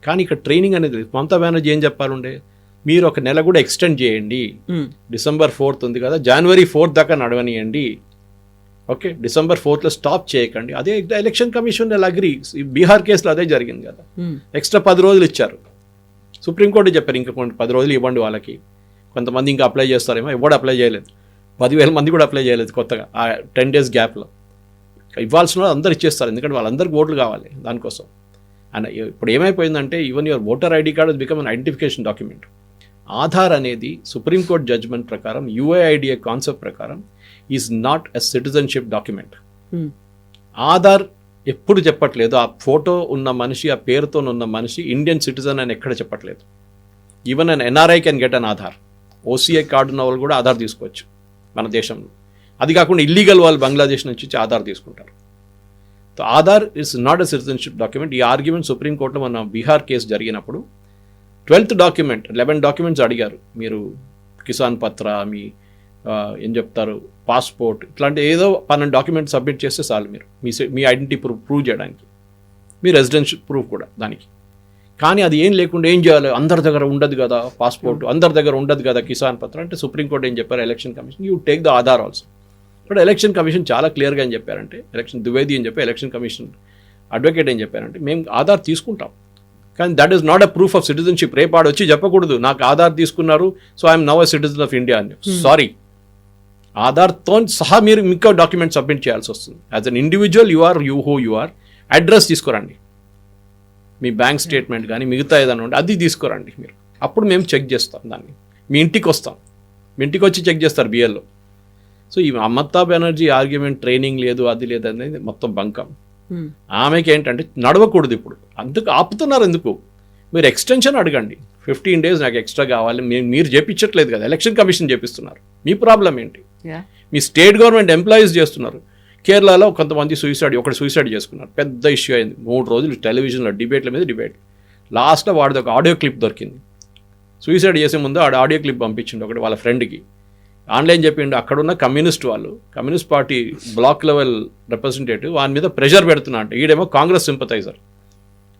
Speaker 3: కానీ ఇక్కడ ట్రైనింగ్ అనేది మమతా బెనర్జీ ఏం చెప్పాలంటే మీరు ఒక నెల కూడా ఎక్స్టెండ్ చేయండి, December 4th ఉంది కదా, January 4th దాకా నడవనియండి, ఓకే, December 4th స్టాప్ చేయకండి. అదే ఎలక్షన్ కమిషన్ అగ్రీ, బీహార్ కేసులో అదే జరిగింది కదా, ఎక్స్ట్రా 10 రోజులు ఇచ్చారు. సుప్రీంకోర్టు చెప్పారు ఇంకా 10 రోజులు ఇవ్వండి వాళ్ళకి, కొంతమంది ఇంకా అప్లై చేస్తారేమో, ఎవడు అప్లై చేయలేదు, 10,000 మంది కూడా అప్లై చేయలేదు కొత్తగా ఆ 10 days గ్యాప్లో. ఇవ్వాల్సిన వాళ్ళు అందరు ఇచ్చేస్తారు, ఎందుకంటే వాళ్ళందరికీ ఓట్లు కావాలి దానికోసం. అండ్ ఇప్పుడు ఏమైపోయిందంటే even your voter ID card is become an identification document. Aadhaar అనేది సుప్రీంకోర్టు జడ్జ్మెంట్ ప్రకారం యుఐడిఏ కాన్సెప్ట్ ప్రకారం is not a citizenship document. Aadhaar ఎప్పుడు చెప్పట్లేదు ఆ ఫోటో ఉన్న మనిషి, ఆ పేరుతో ఉన్న మనిషి ఇండియన్ సిటిజన్ అని ఎక్కడ చెప్పట్లేదు. Even an NRI can get an Aadhaar, OCI card ఉన్న వాళ్ళు కూడా ఆధార్ తీసుకోవచ్చు మన దేశంలో. అది కాకుండా ఇల్లీగల్ వాళ్ళు బంగ్లాదేశ్ నుంచి ఆధార్ తీసుకుంటారు. So Aadhaar is not a citizenship document. ఈ ఆర్గ్యుమెంట్ సుప్రీంకోర్టులో మన బీహార్ కేసు జరిగినప్పుడు 12th డాక్యుమెంట్ 11 డాక్యుమెంట్స్ అడిగారు, మీరు కిసాన్ పత్ర, మీ ఏం చెప్తారు పాస్పోర్ట్, ఇట్లాంటి ఏదో 12 డాక్యుమెంట్స్ సబ్మిట్ చేస్తే చాలు మీరు మీ ఐడెంటిటీ ప్రూవ్ చేయడానికి, మీ రెసిడెన్షియల్ ప్రూఫ్ కూడా దానికి. కానీ అది ఏం లేకుండా ఏం చేయాలి, అందరి దగ్గర ఉండదు కదా పాస్పోర్ట్, అందరి దగ్గర ఉండదు కదా కిసాన్ పత్ర అంటే సుప్రీంకోర్టు ఏం చెప్పారు, election commission you take the Aadhaar also. But election commission చాలా క్లియర్గా ఏం చెప్పారంటే, ఎలక్షన్ ద్వివేది అని చెప్పి ఎలక్షన్ కమిషన్ అడ్వకేట్ ఏం చెప్పారంటే, మేము ఆధార్ తీసుకుంటాం కానీ that is not a proof of citizenship. రేపాడు వచ్చి చెప్పకూడదు నాకు ఆధార్ తీసుకున్నారు so I'm now a citizen of India అని. సారీ, ఆధార్తో సహా మీరు ఇంకా డాక్యుమెంట్ సబ్మిట్ చేయాల్సి వస్తుంది. As an individual your address తీసుకురండి, మీ బ్యాంక్ స్టేట్మెంట్ కానీ మిగతా ఏదైనా ఉంటే అది తీసుకురండి మీరు, అప్పుడు మేము చెక్ చేస్తాం దాన్ని, మీ ఇంటికి వస్తాం, మీ ఇంటికి వచ్చి చెక్ చేస్తారు బిఎల్లో. సో ఈ మమతా బెనర్జీ ఆర్గ్యుమెంట్ ట్రైనింగ్ లేదు అది లేదు అనేది మొత్తం బంకం. ఆమెకి ఏంటంటే నడవకూడదు, ఇప్పుడు అందుకు ఆపుతున్నారు. ఎందుకు మీరు ఎక్స్టెన్షన్ అడగండి, 15 days నాకు ఎక్స్ట్రా కావాలి, మీరు చేపించట్లేదు కదా, ఎలక్షన్ కమిషన్ చేపిస్తున్నారు. మీ ప్రాబ్లం ఏంటి? మీ స్టేట్ గవర్నమెంట్ ఎంప్లాయీస్ చేస్తున్నారు. కేరళలో కొంతమంది ఒకటి సూసైడ్ చేసుకున్నారు, పెద్ద ఇష్యూ అయింది. 3 రోజులు టెలివిజన్లో డిబేట్ల మీద డిబేట్. లాస్ట్లో వాడిది ఒక ఆడియో క్లిప్ దొరికింది. సూసైడ్ చేసే ముందు ఆడియో క్లిప్ పంపించిండు ఒకటి వాళ్ళ ఫ్రెండ్కి, ఆన్లైన్ చెప్పిండు. అక్కడున్న communist party block level representative వాని మీద ప్రెషర్ పెడుతున్నా అంటే, ఈడేమో కాంగ్రెస్ సింపథైజర్,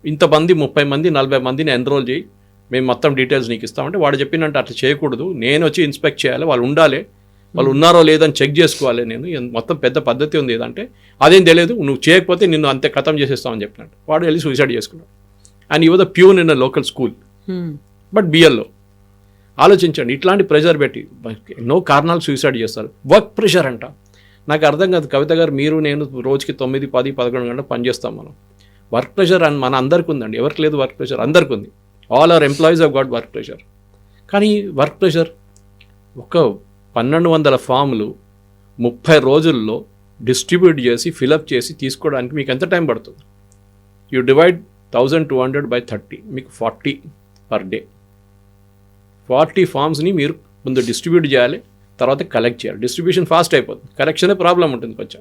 Speaker 3: ఇంతమంది 30 మంది 40 మందిని ఎన్రోల్ చేయి, మేము మొత్తం డీటెయిల్స్ నీకు ఇస్తామంటే వాడు చెప్పినంటే అట్లా చేయకూడదు, నేను వచ్చి ఇన్స్పెక్ట్ చేయాలి, వాళ్ళు ఉండాలి, వాళ్ళు ఉన్నారో లేదని చెక్ చేసుకోవాలి, నేను మొత్తం పెద్ద పద్ధతి ఉంది ఏదంటే అదేం తెలియదు, నువ్వు చేయకపోతే నిన్ను అంతే ఖతం చేసేస్తామని చెప్పినట్టు వాడు వెళ్ళి సూసైడ్ చేసుకున్నాడు. And he was the peon in a local school, but BLO. ఆలోచించండి, ఇట్లాంటి ప్రెషర్ పెట్టి ఎన్నో కారణాలు సూసైడ్ చేస్తారు. వర్క్ ప్రెషర్ అంట, నాకు అర్థం కాదు కవిత గారు, మీరు నేను రోజుకి 9, 10, 11 గంటలు పనిచేస్తాం మనం. వర్క్ ప్రెషర్ అని మన అందరికి ఉందండి, ఎవరికి లేదు వర్క్ ప్రెషర్, అందరికి ఉంది. All our employees have got work pressure. కానీ వర్క్ ప్రెషర్ ఒక 1200 ఫామ్లు 30 రోజుల్లో డిస్ట్రిబ్యూట్ చేసి ఫిలప్ చేసి తీసుకోవడానికి మీకు ఎంత టైం పడుతుంది? యూ డివైడ్ 1200 by 30, మీకు 40 per day. 40 ఫామ్స్ని మీరు ముందు డిస్ట్రిబ్యూట్ చేయాలి, తర్వాత కలెక్ట్ చేయాలి. డిస్ట్రిబ్యూషన్ ఫాస్ట్ అయిపోతుంది, కలెక్షనే ప్రాబ్లం ఉంటుంది కొంచెం.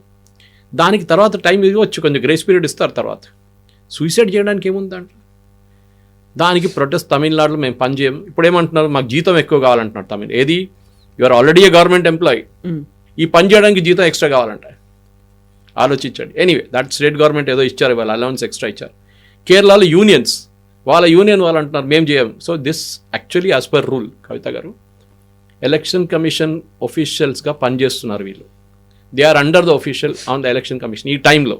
Speaker 3: దానికి తర్వాత టైం ఇవ్వచ్చు, కొంచెం గ్రేస్ పీరియడ్ ఇస్తారు. తర్వాత సూసైడ్ చేయడానికి ఏముందంట? దానికి ప్రొటెస్ట్ తమిళనాడులో మేము పని చేయము. ఇప్పుడు ఏమంటున్నారు, మాకు జీతం ఎక్కువ కావాలంటున్నారు తమిళ. ఏది, your already A government employee, ఈ పని చేయడానికి జీతం ఎక్స్ట్రా కావాలంట. ఆలోచించండి. ఎనీవే, దట్ స్టేట్ గవర్నమెంట్ ఏదో ఇచ్చారు, వాళ్ళ అలవెన్స్ ఎక్స్ట్రా ఇచ్చారు. కేరళలో యూనియన్స్, వాళ్ళ యూనియన్ వాళ్ళు అంటున్నారు మేము చేయం. So this actually as per rule, Kavitha గారు, ఎలక్షన్ కమిషన్ ఒఫీషియల్స్గా పనిచేస్తున్నారు వీళ్ళు. They are under the official on the election commission. ఈ టైంలో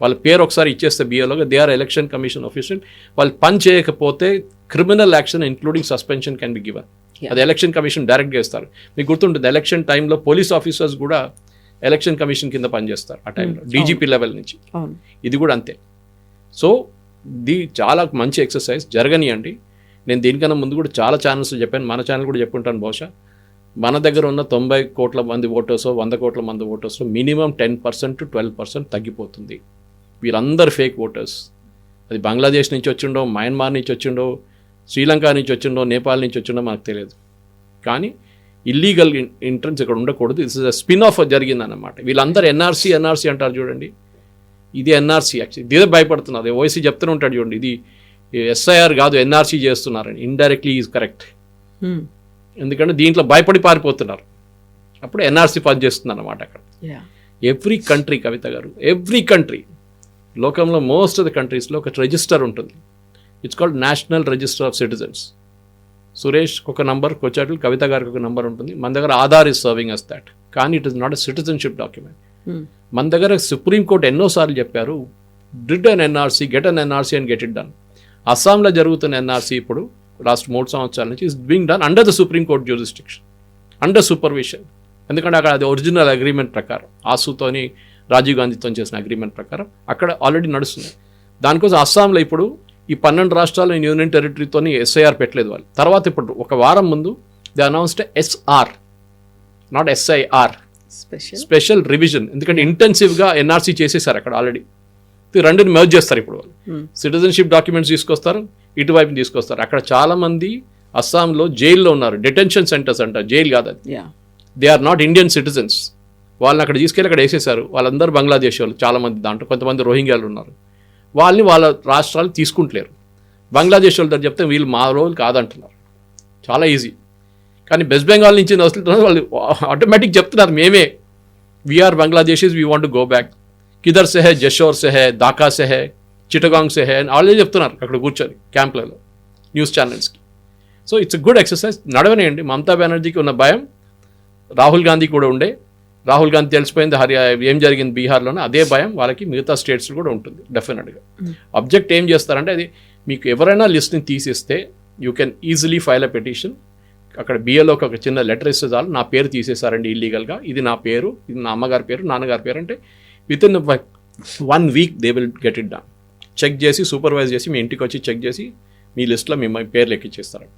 Speaker 3: వాళ్ళ పేరు ఒకసారి ఇచ్చేస్తే బిఏలోగా they are election commission official. వాళ్ళు పని చేయకపోతే criminal action including suspension can be given. అది ఎలక్షన్ కమిషన్ డైరెక్ట్గా ఇస్తారు. మీకు గుర్తుంటుంది, ఎలక్షన్ టైంలో పోలీస్ ఆఫీసర్స్ కూడా ఎలక్షన్ కమిషన్ కింద పనిచేస్తారు ఆ టైంలో, డీజీపీ లెవెల్ నుంచి. ఇది కూడా అంతే. సో చాలా మంచి ఎక్సర్సైజ్ జరగనియండి. నేను దీనికన్నా ముందు కూడా చాలా ఛానల్స్ చెప్పాను, మన ఛానల్ కూడా చెప్పుంటాను బహుశా. మన దగ్గర ఉన్న 90 కోట్ల మంది ఓటర్స్, 100 కోట్ల మంది ఓటర్స్ మినిమం 10% to 12% తగ్గిపోతుంది. వీళ్ళందరూ ఫేక్ ఓటర్స్. అది బంగ్లాదేశ్ నుంచి వచ్చిండో, మయన్మార్ నుంచి వచ్చిండో, శ్రీలంక నుంచి వచ్చిండో, నేపాల్ నుంచి వచ్చిండో మనకు తెలియదు. కానీ ఇల్లీగల్ ఎంట్రన్స్ ఇక్కడ ఉండకూడదు. This is a spin off జరిగిందన్నమాట. వీళ్ళందరూ ఎన్ఆర్సీ అంటారు చూడండి, ఇది ఎన్ఆర్సీ. యాక్చువల్లీ ఇదే భయపడుతున్నారు. ఓవైసీ చెప్తూనే ఉంటాడు చూడండి, ఇది ఎస్ఐఆర్ కాదు ఎన్ఆర్సీ చేస్తున్నారని. Indirectly is correct. ఎందుకంటే దీంట్లో భయపడి పారిపోతున్నారు. అప్పుడు ఎన్ఆర్సీ పనిచేస్తుంది అన్నమాట అక్కడ. ఎవ్రీ కంట్రీ, కవిత గారు, ఎవ్రీ కంట్రీ, లోకంలో మోస్ట్ ఆఫ్ ద కంట్రీస్లో ఒక రిజిస్టర్ ఉంటుంది. It's called national register of citizens. Suresh ఒక నంబర్, కొచ్చాట్లు కవిత గారికి ఒక నంబర్ ఉంటుంది. మన దగ్గర Aadhaar is serving as that. కానీ it is not a citizenship document. మన దగ్గర సుప్రీంకోర్టు ఎన్నోసార్లు చెప్పారు, did an NRC, get an NRC and get it done. అస్సాంలో జరుగుతున్న ఎన్ఆర్సీ ఇప్పుడు లాస్ట్ 3 సంవత్సరాల నుంచి is being done under the supreme court jurisdiction, under supervision. ఎందుకంటే అక్కడ అది ఒరిజినల్ అగ్రిమెంట్ ప్రకారం, ఆసుతోని రాజీవ్ గాంధీతో చేసిన అగ్రిమెంట్ ప్రకారం అక్కడ ఆల్రెడీ నడుస్తుంది. దానికోసం అస్సాంలో ఇప్పుడు ఈ 12 రాష్ట్రాలు యూనియన్ టెరిటరీతోని ఎస్ఐఆర్ పెట్టలేదు వాళ్ళు. తర్వాత ఇప్పుడు ఒక వారం ముందు they announced SR, not SIR, special revision. ఎందుకంటే ఇంటెన్సివ్గా ఎన్ఆర్సీ చేసేసారు అక్కడ ఆల్రెడీ. రెండుని మెర్జ్ చేస్తారు ఇప్పుడు వాళ్ళు. సిటిజన్షిప్ డాక్యుమెంట్స్ తీసుకొస్తారు, ఇటువైపు తీసుకొస్తారు. అక్కడ చాలా మంది అస్సాంలో జైల్లో ఉన్నారు, డిటెన్షన్ సెంటర్స్ అంటారు, జైలు కాదు అది. They are not Indian citizens. వాళ్ళని అక్కడ తీసుకెళ్ళి అక్కడ వేసేసారు. వాళ్ళందరూ బంగ్లాదేశ్ వాళ్ళు, చాలామంది దాంట్లో కొంతమంది రోహింగ్యాలు ఉన్నారు. వాళ్ళని వాళ్ళ రాష్ట్రాలు తీసుకుంటలేరు. బంగ్లాదేశ్ వాళ్ళ దగ్గర చెప్తే వీళ్ళు మా రోజులు కాదంటున్నారు. చాలా ఈజీ. కానీ వెస్ట్ బెంగాల్ నుంచి వస్తున్నారు వాళ్ళు, ఆటోమేటిక్ చెప్తున్నారు మేమే we are Bangladeshis, we want to go back. కిదర్ సే హై, జషోర్ సే హై, ఢాకా సే హై, చిటగాంగ్ సే హై అని ఆల్రెడీ చెప్తున్నారు అక్కడ కూర్చొని క్యాంప్లలో, న్యూస్ ఛానల్స్కి. So it's good exercise. నడవనేయండి. మమతా బెనర్జీకి ఉన్న భయం రాహుల్ గాంధీ కూడా ఉండే. రాహుల్ గాంధీ తెలిసిపోయింది ఏం జరిగింది బీహార్లోనే, అదే భయం వాళ్ళకి మిగతా స్టేట్స్ కూడా ఉంటుంది డెఫినెట్గా. అబ్జెక్ట్ ఏం చేస్తారంటే, అది మీకు ఎవరైనా లిస్ట్ని తీసేస్తే you can easily file a petition. అక్కడ బిఏలోకి ఒక చిన్న లెటర్ ఇస్తే చాలు, నా పేరు తీసేశారండి ఇల్లీగల్గా, ఇది నా పేరు, ఇది నా అమ్మగారి పేరు, నాన్నగారి పేరు అంటే within 1 week they will get it done. Check చేసి, సూపర్వైజ్ చేసి, మీ ఇంటికి వచ్చి చెక్ చేసి మీ లిస్ట్లో మీ పేర్లు ఎక్కిచ్చేస్తారు.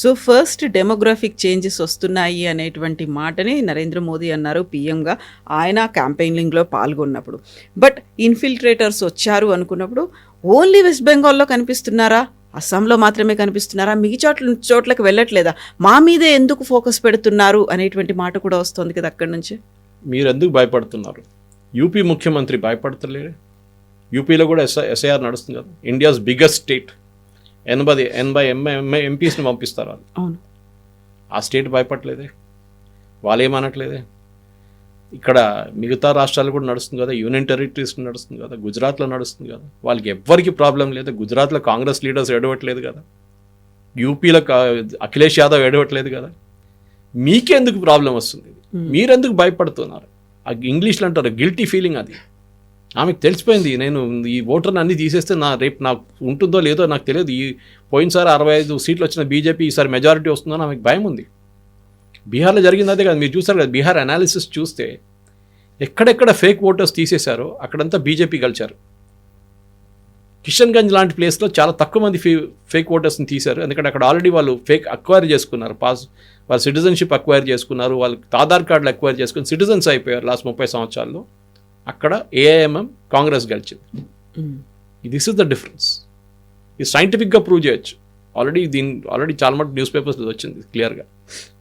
Speaker 2: సో ఫస్ట్ డెమోగ్రాఫిక్ చేంజెస్ వస్తున్నాయి అనేటువంటి మాటని నరేంద్ర మోదీ అన్నారు పిఎంగా, ఆయన క్యాంపెయినింగ్లో పాల్గొన్నప్పుడు. బట్ ఇన్ఫిల్ట్రేటర్స్ వచ్చారు అనుకున్నప్పుడు ఓన్లీ వెస్ట్ బెంగాల్లో కనిపిస్తున్నారా, అస్సాంలో మాత్రమే కనిపిస్తున్నారా, మిగతా చోట్లకి వెళ్ళట్లేదా, మా మీదే ఎందుకు ఫోకస్ పెడుతున్నారు అనేటువంటి మాట కూడా వస్తుంది కదా అక్కడి నుంచి. మీరు
Speaker 3: ఎందుకు భయపడుతున్నారు? యూపీ ముఖ్యమంత్రి భయపడతలేరు. యూపీలో కూడా ఎస్ఐఆర్ నడుస్తుంది కదా, ఇండియాస్ బిగ్గెస్ట్ స్టేట్. 80 ఎంపీస్ని పంపిస్తారు వాళ్ళు.
Speaker 2: అవును,
Speaker 3: ఆ స్టేట్ భయపడలేదే, వాళ్ళు ఏమనట్లేదే. ఇక్కడ మిగతా రాష్ట్రాలు కూడా నడుస్తుంది కదా, యూనియన్ టెరిటరీస్ నడుస్తుంది కదా, గుజరాత్లో నడుస్తుంది కదా, వాళ్ళకి ఎవ్వరికి ప్రాబ్లం లేదు. గుజరాత్లో కాంగ్రెస్ లీడర్స్ ఏడవట్లేదు కదా, యూపీలో అఖిలేష్ యాదవ్ ఏడవట్లేదు కదా. మీకెందుకు ప్రాబ్లం వస్తుంది? మీరెందుకు భయపడుతున్నారు? ఇంగ్లీష్లో అంటారు గిల్టీ ఫీలింగ్. అది ఆమెకు తెలిసిపోయింది, నేను ఈ ఓటర్ని అన్నీ తీసేస్తే రేపు నాకు ఉంటుందో లేదో నాకు తెలియదు. ఈ పోయినసారి 65 సీట్లు వచ్చిన బీజేపీ ఈసారి మెజారిటీ వస్తుందో ఆమెకు భయం ఉంది. బీహార్లో జరిగింది అదే కదా, మీరు చూసారు కదా. బీహార్ అనాలిసిస్ చూస్తే ఎక్కడెక్కడ ఫేక్ ఓటర్స్ తీసేశారో అక్కడంతా బీజేపీ గెలిచారు. కిషన్గంజ్ లాంటి ప్లేస్లో చాలా తక్కువ మంది ఫేక్ ఓటర్స్ని తీశారు. ఎందుకంటే అక్కడ ఆల్రెడీ వాళ్ళు ఫేక్ అక్వైర్ చేసుకున్నారు, వాళ్ళు సిటిజన్షిప్ అక్వైర్ చేసుకున్నారు, వాళ్ళు ఆధార్ కార్డులు అక్వైర్ చేసుకుని సిటిజన్స్ అయిపోయారు లాస్ట్ 30 సంవత్సరాల్లో. అక్కడ ఏఐఎంఎం కాంగ్రెస్ గెలిచింది. This is the difference. ఇది సైంటిఫిక్గా ప్రూవ్ చేయొచ్చు. ఆల్రెడీ చాలా మటుకు న్యూస్ పేపర్స్ వచ్చింది క్లియర్గా.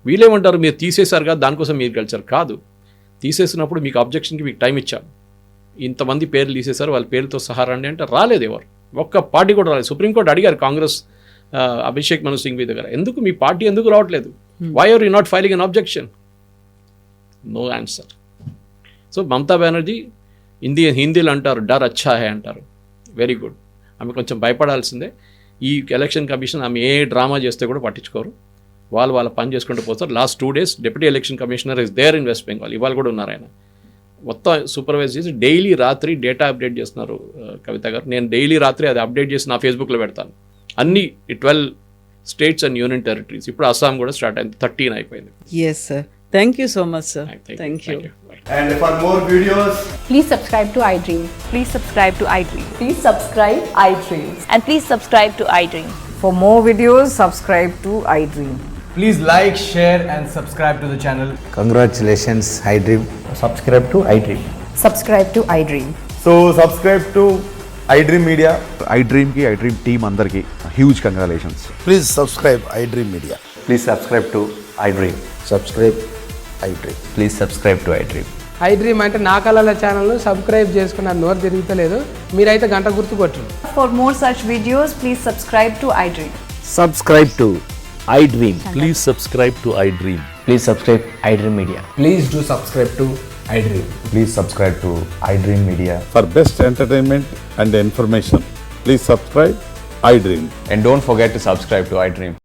Speaker 3: వీళ్ళేమంటారు, మీరు తీసేశారు కదా దానికోసం మీరు గెలిచారు. కాదు, తీసేసినప్పుడు మీకు అబ్జెక్షన్కి మీకు టైం ఇచ్చాము. ఇంతమంది పేర్లు తీసేశారు, వాళ్ళ పేర్లతో సహా రండి అంటే రాలేదు ఎవరు, ఒక్క పార్టీ కూడా రాలేదు. సుప్రీంకోర్టు అడిగారు కాంగ్రెస్ అభిషేక్ మను సింఘ్వి దగ్గర, ఎందుకు మీ పార్టీ ఎందుకు రావట్లేదు, why are you not filing an objection? No answer. So Mamata Banerjee హిందీలో అంటారు డర్ అచ్చా హై అంటారు, వెరీ గుడ్. ఆమె కొంచెం భయపడాల్సిందే. ఈ ఎలక్షన్ కమిషన్ ఆమె ఏ డ్రామా చేస్తే కూడా పట్టించుకోరు, వాళ్ళ పని చేసుకుంటూ పోతారు. Last 2 days deputy election commissioner is there in West Bengal, ఇవాళ కూడా ఉన్నారు ఆయన. మొత్తం సూపర్వైజ్ చేసి డైలీ రాత్రి డేటా అప్డేట్ చేస్తున్నారు కవిత గారు. నేను డైలీ రాత్రి అది అప్డేట్ చేసి నా ఫేస్బుక్లో పెడతాను. అన్ని 12 states and union territories. ఇప్పుడు అస్సాం కూడా స్టార్ట్ అయింది, 13 అయిపోయింది.
Speaker 2: Yes sir, thank you so much sir. Thank you.
Speaker 4: And for more videos,
Speaker 5: Please subscribe to iDream.
Speaker 6: Please subscribe to iDream.
Speaker 5: Please subscribe iDream.
Speaker 6: And please subscribe to iDream.
Speaker 7: For more videos, subscribe to iDream.
Speaker 4: please like, share and subscribe to the channel.
Speaker 8: Congratulations, iDream.
Speaker 4: Subscribe to iDream.
Speaker 5: Subscribe to iDream.
Speaker 4: So subscribe to iDream Media.
Speaker 9: iDream ki iDream team andarki huge congratulations.
Speaker 8: Please subscribe iDream Media.
Speaker 10: Please subscribe to iDream.
Speaker 8: Subscribe iDream.
Speaker 10: Please subscribe to iDream.
Speaker 7: iDream అంటే నా కళల ఛానల్ను subscribe చేసుకున్న నోరు తిరుగుతలేదు, మీరైతే గంట గుర్తు కొట్టండి.
Speaker 6: For more such videos, please subscribe to iDream.
Speaker 8: Subscribe to iDream.
Speaker 10: Please subscribe to iDream. Please subscribe iDream Media.
Speaker 4: Please do subscribe to iDream.
Speaker 8: Please subscribe to iDream Media.
Speaker 9: For best entertainment and information, please subscribe iDream.
Speaker 10: And don't forget to subscribe to iDream.